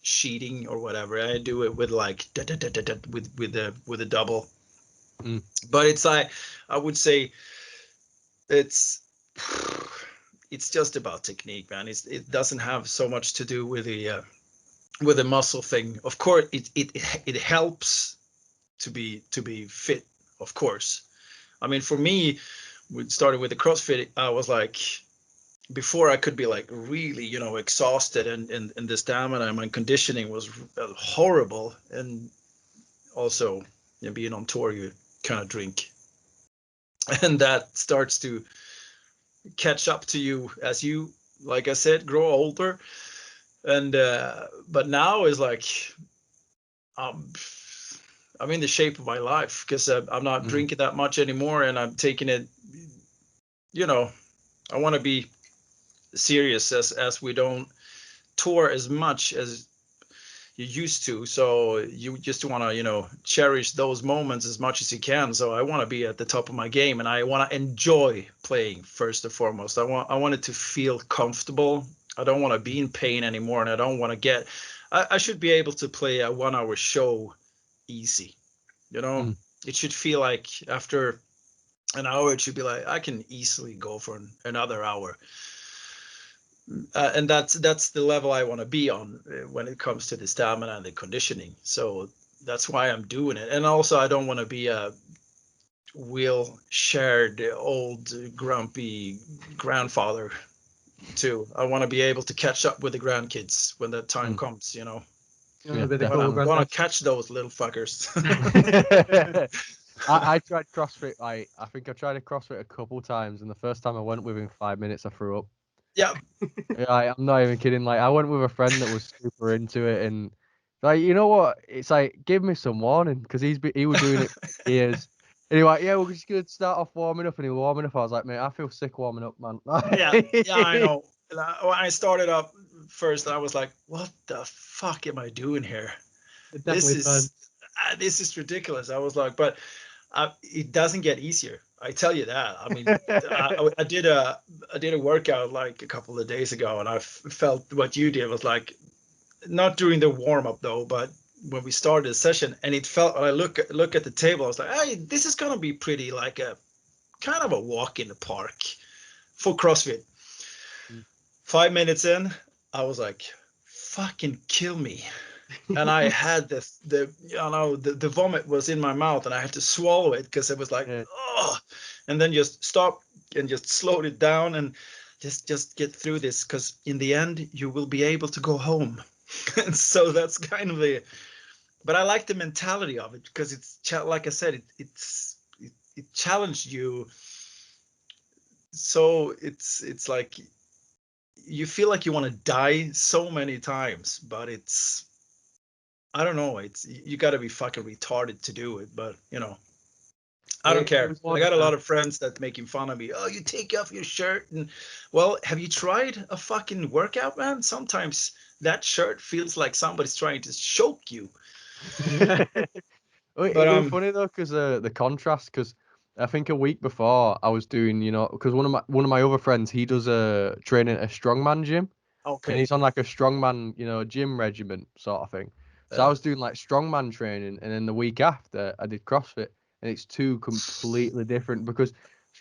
S2: sheeting or whatever. I do it with like with a double. But it's like, I would say it's it's just about technique, man. It doesn't have so much to do with the muscle thing. Of course, it helps to be fit, of course. I mean, for me, we started with the CrossFit. I was like, before I could be like really, exhausted, and the stamina and my conditioning was horrible. And also, being on tour, you kind of drink, and that starts to catch up to you as you, like I said, grow older. And but now is like, um, I'm in the shape of my life, because I'm not drinking that much anymore, and I'm taking it. I want to be serious, as we don't tour as much as you used to. So you just want to, cherish those moments as much as you can. So I want to be at the top of my game, and I want to enjoy playing first and foremost. I want it to feel comfortable. I don't want to be in pain anymore, and I don't want to I should be able to play a 1 hour show easy. It should feel like after an hour, it should be like, I can easily go for another hour. And that's the level I want to be on when it comes to the stamina and the conditioning. So that's why I'm doing it. And also, I don't want to be a wheel-shared old grumpy grandfather too. I want to be able to catch up with the grandkids when that time comes.
S1: A bit of cool
S2: gonna catch those little fuckers.
S3: I tried CrossFit. I think I tried a CrossFit a couple times, and the first time I went, within 5 minutes, I threw up.
S2: Yeah.
S3: I'm not even kidding. Like, I went with a friend that was super into it, and like, you know what? It's like, give me some warning, because he was doing it for years. And he was like, yeah, we're just gonna start off warming up, and he was warming up. I was like, mate, I feel sick warming up, man.
S2: Yeah, I know. When I started up first, I was like, what the fuck am I doing here? This is ridiculous. I was like, but it doesn't get easier. I tell you that. I mean, I did a workout like a couple of days ago, and I felt what you did was like, not during the warm up though, but when we started the session, and it felt. When I look at the table, I was like, hey, this is gonna be pretty like a kind of a walk in the park for CrossFit. 5 minutes in, I was like, fucking kill me. And I had the vomit was in my mouth, and I had to swallow it because it was like, oh, and then just stop and just slowed it down and just get through this, because in the end you will be able to go home. And so that's kind of the, but I like the mentality of it, because it's like I said, it challenged you. So it's like you feel like you want to die so many times, but it's, I don't know, it's, you got to be fucking retarded to do it, but you know, I don't care. I got a lot of friends that making fun of me. Oh, you take off your shirt, and well, have you tried a fucking workout, man? Sometimes that shirt feels like somebody's trying to choke you.
S3: But it was funny though, because the contrast, because I think a week before I was doing, because one of my other friends, he does a training at a strongman gym.
S2: Okay.
S3: And he's on like a strongman, gym regimen sort of thing. So I was doing like strongman training, and then the week after I did CrossFit, and it's two completely different, because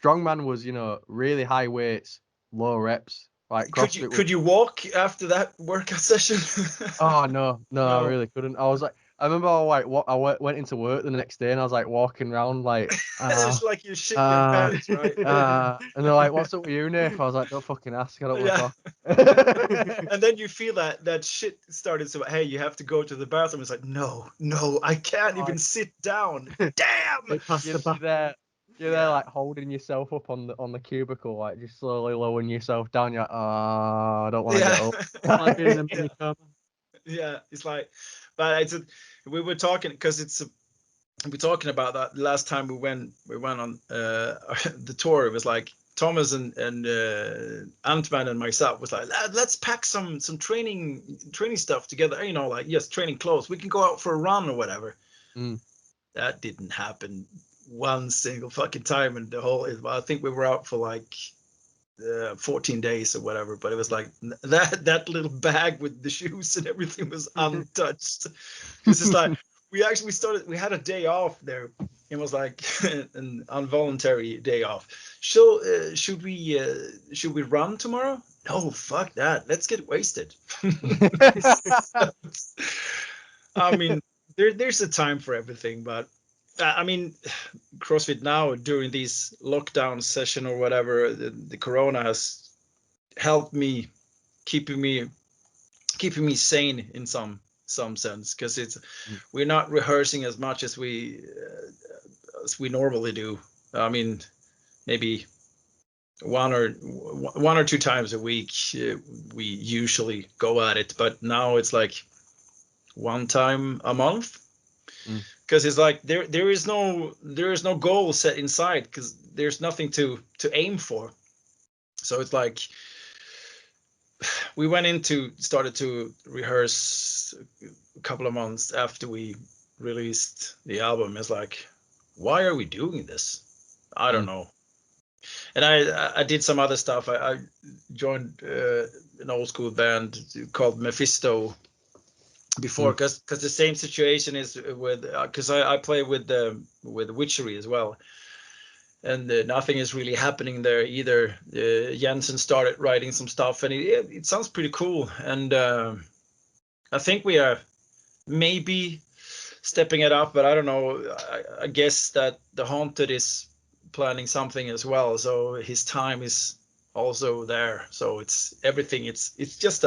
S3: strongman was, really high weights, low reps. Like CrossFit
S2: could you walk after that workout session?
S3: Oh no, I really couldn't. I remember I went into work the next day, and I was like walking around like,
S2: it's like you shit your pants, right?
S3: And they're like, "What's up with you, Nick?" I was like, "Don't fucking ask. I don't want to talk."
S2: And then you feel that shit started. So hey, you have to go to the bathroom. It's like, no, I can't even sit down. Damn.
S3: You're there like holding yourself up on the cubicle, like just slowly lowering yourself down. You're like, oh, I don't want to get up.
S1: Like being in a mini coma.
S2: Yeah, it's like, but we were talking, because we're talking about that last time we went on the tour. It was like Thomas and Ant-Man and myself was like, let's pack some training stuff together, like, yes, training clothes, we can go out for a run or whatever. That didn't happen one single fucking time in the whole, I think we were out for like 14 days or whatever, but it was like that little bag with the shoes and everything was untouched. Because it's like we had a day off there. It was like an involuntary day off. So should we run tomorrow? No, fuck that, let's get wasted. I mean, there's a time for everything, but I mean, CrossFit now during these lockdown session or whatever, the Corona has helped me, keeping me sane in some sense, because we're not rehearsing as much as we normally do. I mean, maybe one or two times a week we usually go at it, but now it's like one time a month. Because it's like there is no goal set inside, because there's nothing to aim for. So it's like we started to rehearse a couple of months after we released the album. It's like, why are we doing this? I don't know. And I did some other stuff. I joined an old school band called Mephisto before, because the same situation is with, because I play with Witchery as well, and nothing is really happening there either. Jensen started writing some stuff, and it sounds pretty cool, and I think we are maybe stepping it up, but I don't know. I guess that the Haunted is planning something as well, so his time is also there. So it's everything. It's just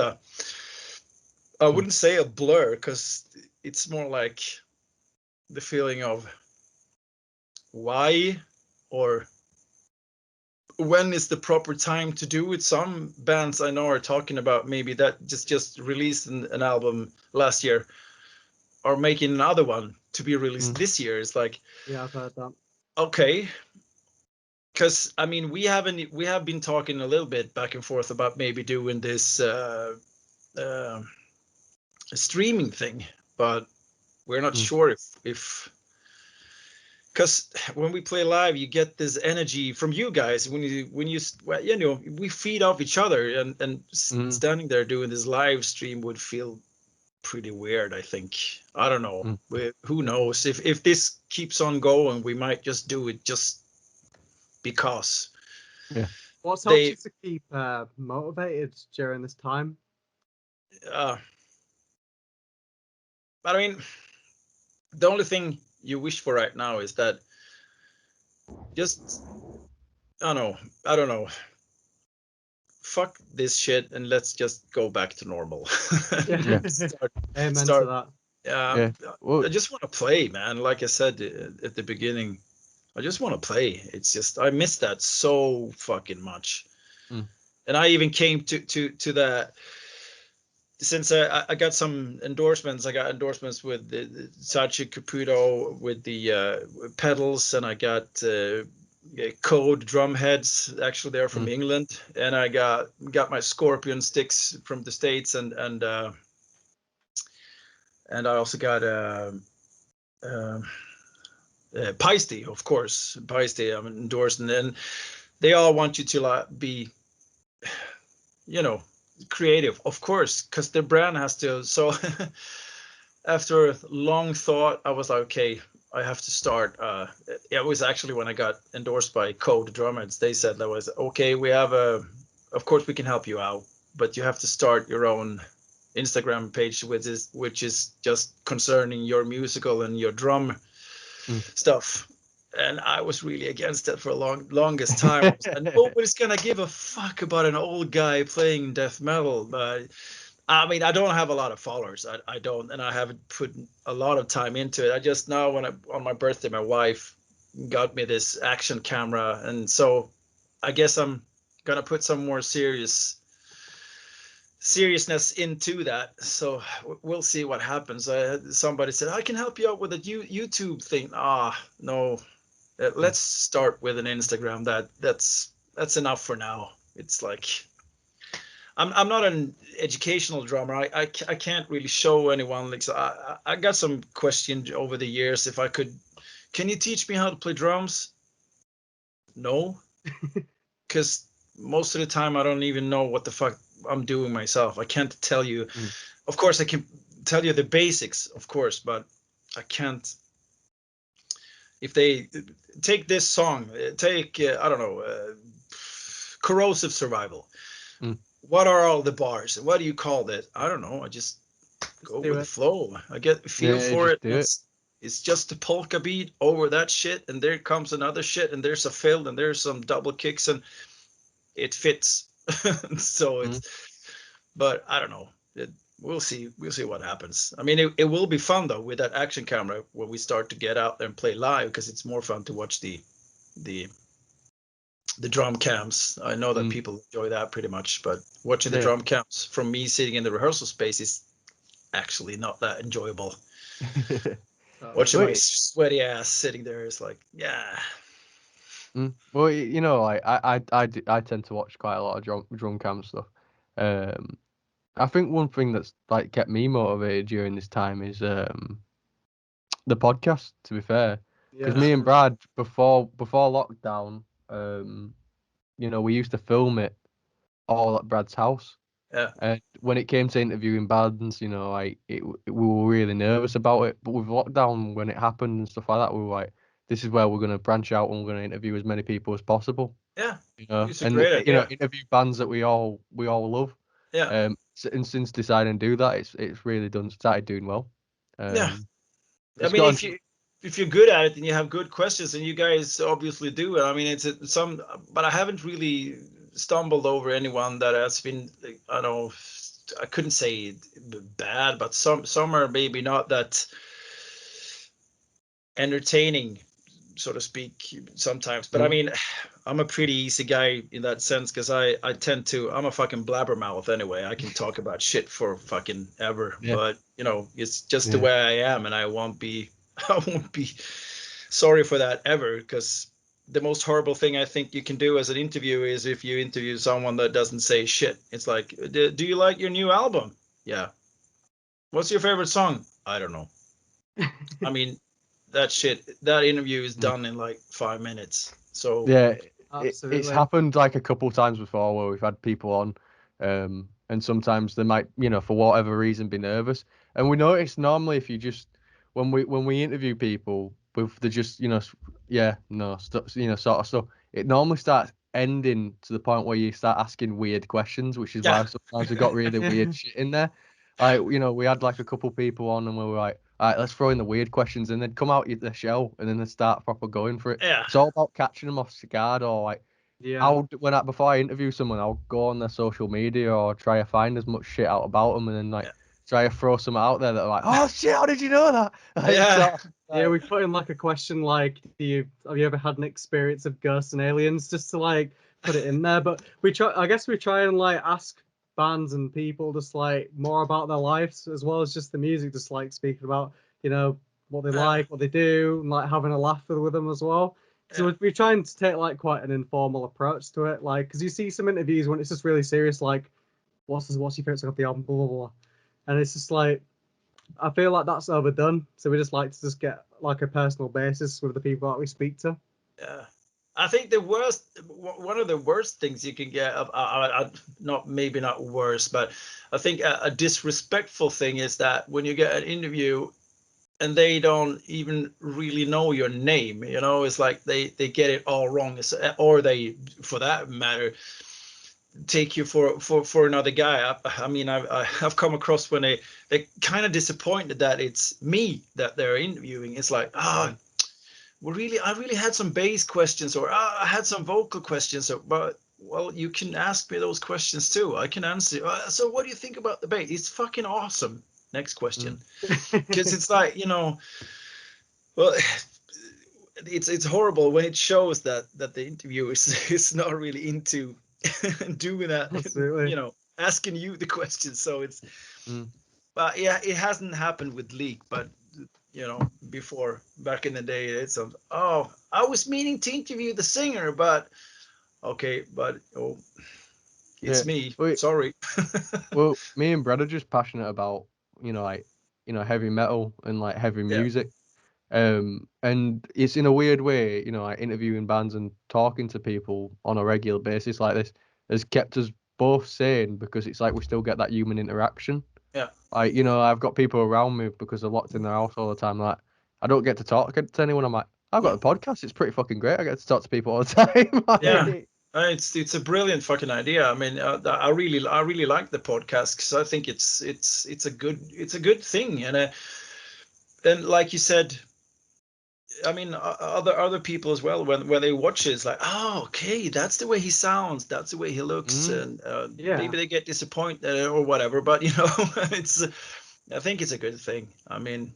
S2: I wouldn't say a blur, because it's more like the feeling of why or when is the proper time to do it. Some bands I know are talking about maybe that just released an album last year, or making another one to be released this year. It's like,
S1: Yeah, I've heard that.
S2: okay, because I mean we have been talking a little bit back and forth about maybe doing this streaming thing, but we're not sure if because when we play live, you get this energy from you guys when you well, you know, we feed off each other, and standing there doing this live stream would feel pretty weird, I think. I don't know. Who knows? If this keeps on going, we might just do it just because.
S3: Yeah.
S1: What's helped you to keep motivated during this time?
S2: But I mean, the only thing you wish for right now is that just I don't know. Fuck this shit and let's just go back to normal.
S1: Yeah. Amen to that.
S2: Yeah. I just want to play, man. Like I said at the beginning, I just want to play. It's just I miss that so fucking much. And I even came to that, since I got some endorsements. I got endorsements with the Sachi Caputo with the pedals, and I got Code drum heads. Actually, they're from England, and I got my Scorpion sticks from the States, and I also got Paiste, of course. Paiste, I'm endorsed, and they all want you to be, you know, creative, of course, because the brand has to. So after long thought, I was like, okay, I have to start. It was actually when I got endorsed by Code Drummers. They said that was okay. We have of course, we can help you out, but you have to start your own Instagram page, which is just concerning your musical and your drum stuff. And I was really against it for a longest time. And nobody's gonna give a fuck about an old guy playing death metal. But I mean, I don't have a lot of followers. I don't, and I haven't put a lot of time into it. I just now, on my birthday, my wife got me this action camera, and so I guess I'm gonna put some more seriousness into that. So we'll see what happens. Somebody said I can help you out with a YouTube thing. No. Let's start with an Instagram. That's enough for now. It's like I'm not an educational drummer. I can't really show anyone. Like, so I got some questions over the years. If I could, can you teach me how to play drums? No, because most of the time I don't even know what the fuck I'm doing myself. I can't tell you. Of course, I can tell you the basics, of course, but I can't. If they take this song, take I don't know, corrosive survival. What are all the bars? What do you call that? I don't know. I just go with the flow. I get a feel for it. It's just a polka beat over that shit, and there comes another shit, and there's a fill, and there's some double kicks, and it fits. So but I don't know. We'll see. We'll see what happens. I mean, it will be fun though with that action camera when we start to get out there and play live, because it's more fun to watch the drum cams. I know that people enjoy that pretty much, but watching the drum cams from me sitting in the rehearsal space is actually not that enjoyable. Watching my sweaty ass sitting there is like, yeah.
S3: Well, you know, like I tend to watch quite a lot of drum cam stuff. I think one thing that's like kept me motivated during this time is the podcast. To be fair, because me and Brad before lockdown, you know, we used to film it all at Brad's house.
S2: Yeah.
S3: And when it came to interviewing bands, you know, like we were really nervous about it. But with lockdown, when it happened and stuff like that, we were like, this is where we're going to branch out and we're going to interview as many people as possible.
S2: Yeah.
S3: You know,
S2: it's a great idea.
S3: You know, interview bands that we all love.
S2: Yeah.
S3: And since deciding to do that, it's really started doing well.
S2: Yeah. I mean, if you're good at it and you have good questions, and you guys obviously do it. I mean, but I haven't really stumbled over anyone that has been, I don't know, I couldn't say bad, but some are maybe not that entertaining, so to speak, sometimes. But I mean, I'm a pretty easy guy in that sense, because I'm a fucking blabbermouth anyway. I can talk about shit for fucking ever.
S3: Yeah.
S2: But you know, it's just the way I am, and I won't be sorry for that ever, because the most horrible thing I think you can do as an interviewer is if you interview someone that doesn't say shit. It's like, do you like your new album? Yeah. What's your favorite song? I don't know. I mean, that interview is done in like 5 minutes. So
S3: yeah,
S1: Absolutely.
S3: it's happened like a couple times before where we've had people on, and sometimes they might, for whatever reason, be nervous. And we notice normally if you just when we interview people with the just sort of stuff, it normally starts ending to the point where you start asking weird questions, which is why sometimes we got really weird shit in there. Like, we had like a couple people on and we were like, all right, let's throw in the weird questions, and then come out the shell and then they start proper going for it.
S2: Yeah.
S3: It's all about catching them off guard, or like, before I interview someone, I'll go on their social media or try to find as much shit out about them, and then like try to throw some out there that are like, oh shit, how did you know that?
S1: Yeah, we put in like a question like, have you ever had an experience of ghosts and aliens, just to like put it in there. But we try and like ask bands and people just like more about their lives as well as just the music, just like speaking about what they like, what they do, and like having a laugh with them as well. So we're trying to take like quite an informal approach to it, like, because you see some interviews when it's just really serious, like what's your favorite song of the album, blah blah blah, and it's just like, I feel like that's overdone. So we just like to just get like a personal basis with the people that we speak to.
S2: Yeah. I think one of the worst things you can get, maybe not worse, but I think a disrespectful thing is that when you get an interview and they don't even really know your name, it's like they get it all wrong, or they, for that matter, take you for another guy. I mean, I've come across when they're kind of disappointed that it's me that they're interviewing. It's like, I really had some bass questions, or I had some vocal questions, but well, you can ask me those questions too. I can answer. So what do you think about the bass? It's fucking awesome. Next question. Because it's like, well, it's horrible when it shows that the interviewer is not really into doing that.
S1: Absolutely.
S2: Asking you the questions. So it's, but yeah, it hasn't happened with Leak, but before, back in the day, it's I was meaning to interview the singer, but okay, but it's me. Sorry.
S3: Well, me and Brad are just passionate about heavy metal and like heavy music. And it's in a weird way, like interviewing bands and talking to people on a regular basis like this has kept us both sane, because it's like we still get that human interaction.
S2: Yeah.
S3: Like, I've got people around me because they're locked in their house all the time. Like, I don't get to talk to anyone. I'm like, I've got a podcast. It's pretty fucking great. I get to talk to people all the time.
S2: Yeah. It's a brilliant fucking idea. I mean, I really like the podcast, because I think it's a good thing, and like you said, I mean, other people as well, when they watch it, it's like, oh, okay, that's the way he sounds, that's the way he looks, and maybe they get disappointed or whatever, but it's, I think it's a good thing. I mean,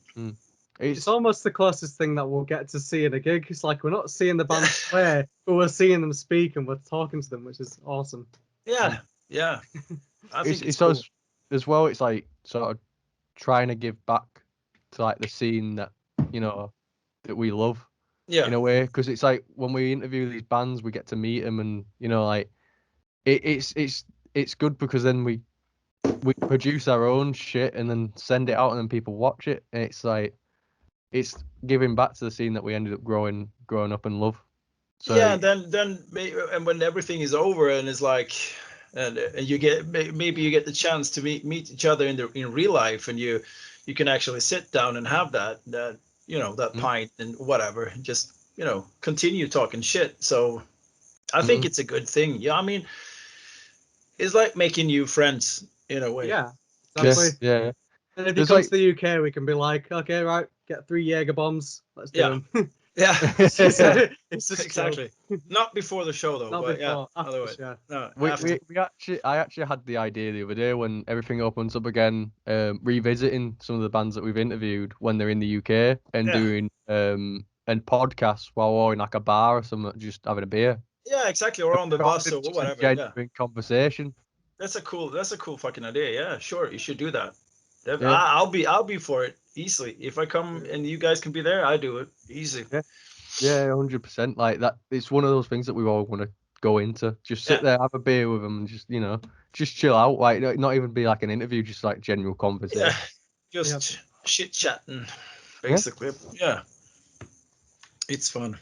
S1: it's almost the closest thing that we'll get to seeing a gig. It's like we're not seeing the band play, but we're seeing them speak and we're talking to them, which is awesome.
S2: Yeah. I think
S3: it's
S2: cool.
S3: as well. It's like sort of trying to give back to like the scene that that we love, in a way, because it's like when we interview these bands, we get to meet them, and like it's good because then we produce our own shit and then send it out, and then people watch it, and it's like it's giving back to the scene that we ended up growing up and love. So
S2: yeah, then and when everything is over and it's like, and you get, maybe you get the chance to meet each other in real life, and you can actually sit down and have that pint and whatever, just continue talking shit. So I think it's a good thing. Yeah, I mean, it's like making new friends in a way.
S1: Yeah, exactly.
S3: Yeah.
S1: And if you come to the UK, we can be like, okay, right, get 3 Jaeger bombs, let's do them.
S2: Yeah,
S1: It's just, it's just
S2: exactly. Not before the show though,
S1: Not
S2: but
S1: before,
S2: yeah,
S1: after,
S2: otherwise.
S1: yeah.
S2: No,
S3: We
S2: after.
S3: I actually had the idea the other day when everything opens up again, revisiting some of the bands that we've interviewed when they're in the UK and
S2: Yeah.
S3: doing and podcasts while we're in like a bar or something, just having a beer.
S2: Yeah, exactly. Or on the bus or
S3: Just a
S2: whatever. Yeah,
S3: genuine conversation.
S2: that's a cool fucking idea. Yeah, sure, you should do that.
S3: Yeah.
S2: I'll be for it easily. If I come and you guys can be there, I do it easy.
S3: Yeah. Yeah, 100%. Like that, it's one of those things that we all want to go into. Just sit
S2: Yeah.
S3: there, have a beer with them, and just just chill out. Like not even be like an interview, just like general conversation.
S2: Yeah, just shit chatting,
S3: Yeah.
S2: basically. Yeah, it's fun.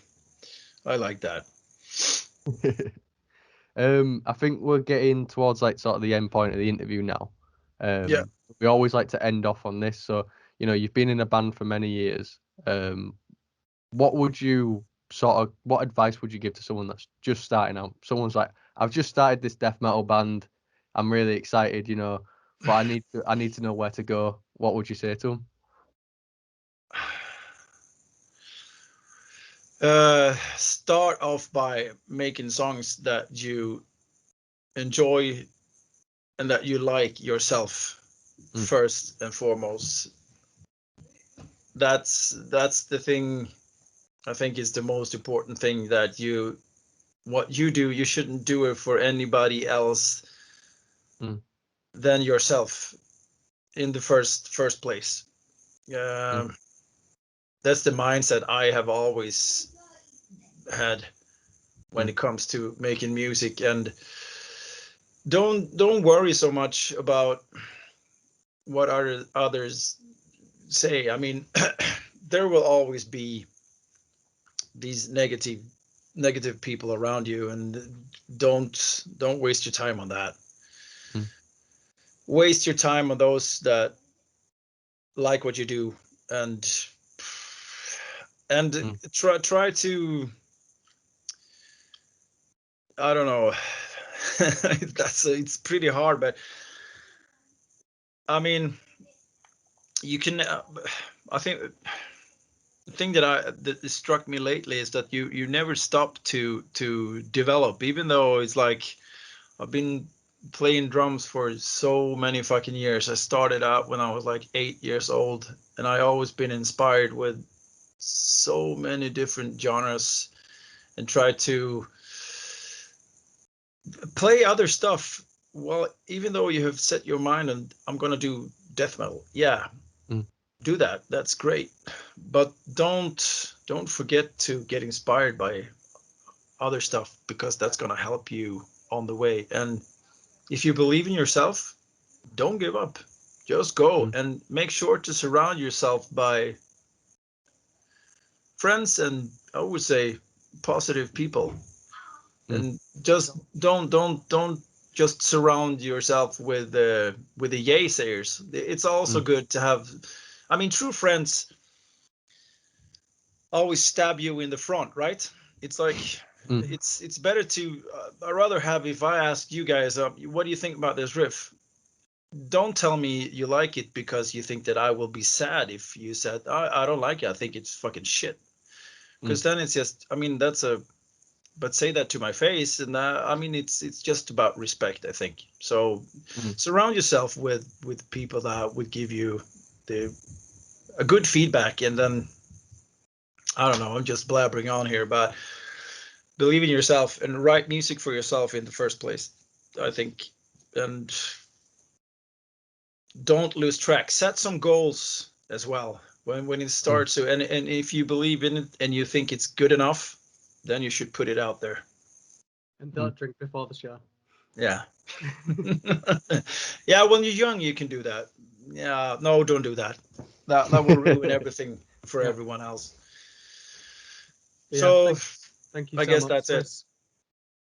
S2: I like that.
S3: I think we're getting towards like sort of the end point of the interview now.
S2: Yeah.
S3: We always like to end off on this. So, you've been in a band for many years. What advice would you give to someone that's just starting out? Someone's like, I've just started this death metal band. I'm really excited, but I need to know where to go. What would you say to them?
S2: Start off by making songs that you enjoy and that you like yourself first and foremost. That's the thing I think is the most important thing, that what you do, you shouldn't do it for anybody else than yourself in the first place. That's the mindset I have always had when it comes to making music. And don't worry so much about what others say. I mean, there will always be these negative people around you, and don't waste your time on that. Waste your time on those that like what you do, and try to, I don't know, it's pretty hard, but I mean, you can I think the thing that struck me lately is that you never stop to develop, even though it's like I've been playing drums for so many fucking years. I started out when I was like 8 years old, and I always been inspired with so many different genres and try to play other stuff. Well, even though you have set your mind on I'm gonna do death metal, do that. That's great, but don't forget to get inspired by other stuff, because that's gonna help you on the way. And if you believe in yourself, don't give up. Just go and make sure to surround yourself by friends and, I would say, positive people. And just don't just surround yourself with the yaysayers. It's also good to have, I mean, true friends always stab you in the front, right? It's like it's better to I'd rather have, if I ask you guys, what do you think about this riff? Don't tell me you like it because you think that I will be sad if you said I don't like it. I think it's fucking shit. Because then it's just, I mean, but say that to my face, and I mean, it's just about respect, I think. So surround yourself with people that would give you a good feedback, and then, I don't know, I'm just blabbering on here, but believe in yourself and write music for yourself in the first place, I think. And don't lose track. Set some goals as well when it starts. So, and if you believe in it and you think it's good enough, then you should put it out there.
S1: And don't drink before the show.
S2: Yeah. Yeah, when you're young, you can do that. Yeah, no, don't do that. That will ruin everything for everyone else.
S1: Yeah,
S2: So
S1: thank you
S2: I
S1: so
S2: guess
S1: much,
S2: that's
S1: Chris.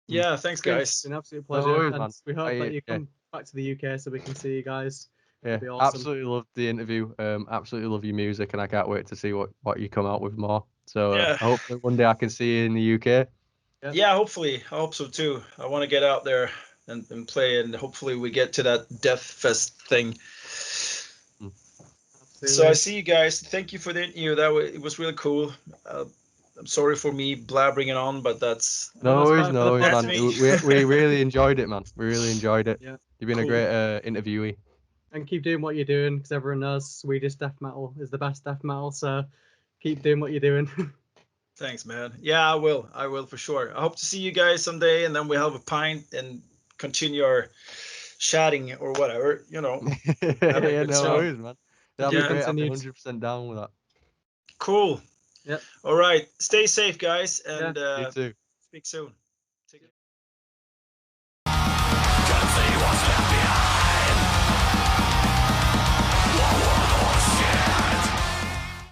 S2: it. Yeah, thanks, guys.
S1: It's been an absolute
S3: No
S1: pleasure,
S3: worries,
S1: and
S3: man.
S1: we hope that you come back to the UK so we can see you guys.
S3: Yeah,
S1: be awesome.
S3: absolutely loved the interview. Absolutely love your music, and I can't wait to see what you come out with more. So hopefully one day I can see you in the UK.
S2: Yeah, hopefully. I hope so too. I want to get out there and play, and hopefully we get to that Death Fest thing. So I see you guys. Thank you for the interview. It was really cool. I'm sorry for me blabbering it on, but that's
S3: No worries, no worries,
S2: That's
S3: man.
S2: me.
S3: We really enjoyed it, man. We really enjoyed it.
S1: Yeah.
S3: You've been a
S2: Cool.
S3: great interviewee.
S1: And keep doing what you're doing, because everyone knows Swedish death metal is the best death metal. So keep doing what you're doing.
S2: Thanks, man. Yeah, I will. I will for sure. I hope to see you guys someday, and then we'll have a pint and continue our chatting or whatever. You know, having a
S3: Yeah,
S2: good
S3: no
S2: time.
S3: worries, man. That'd
S1: be
S3: be great. I'd be
S1: continued.
S3: 100% down with that.
S2: Cool.
S1: Yep.
S2: All right. Stay safe, guys, and
S3: You too.
S2: speak soon.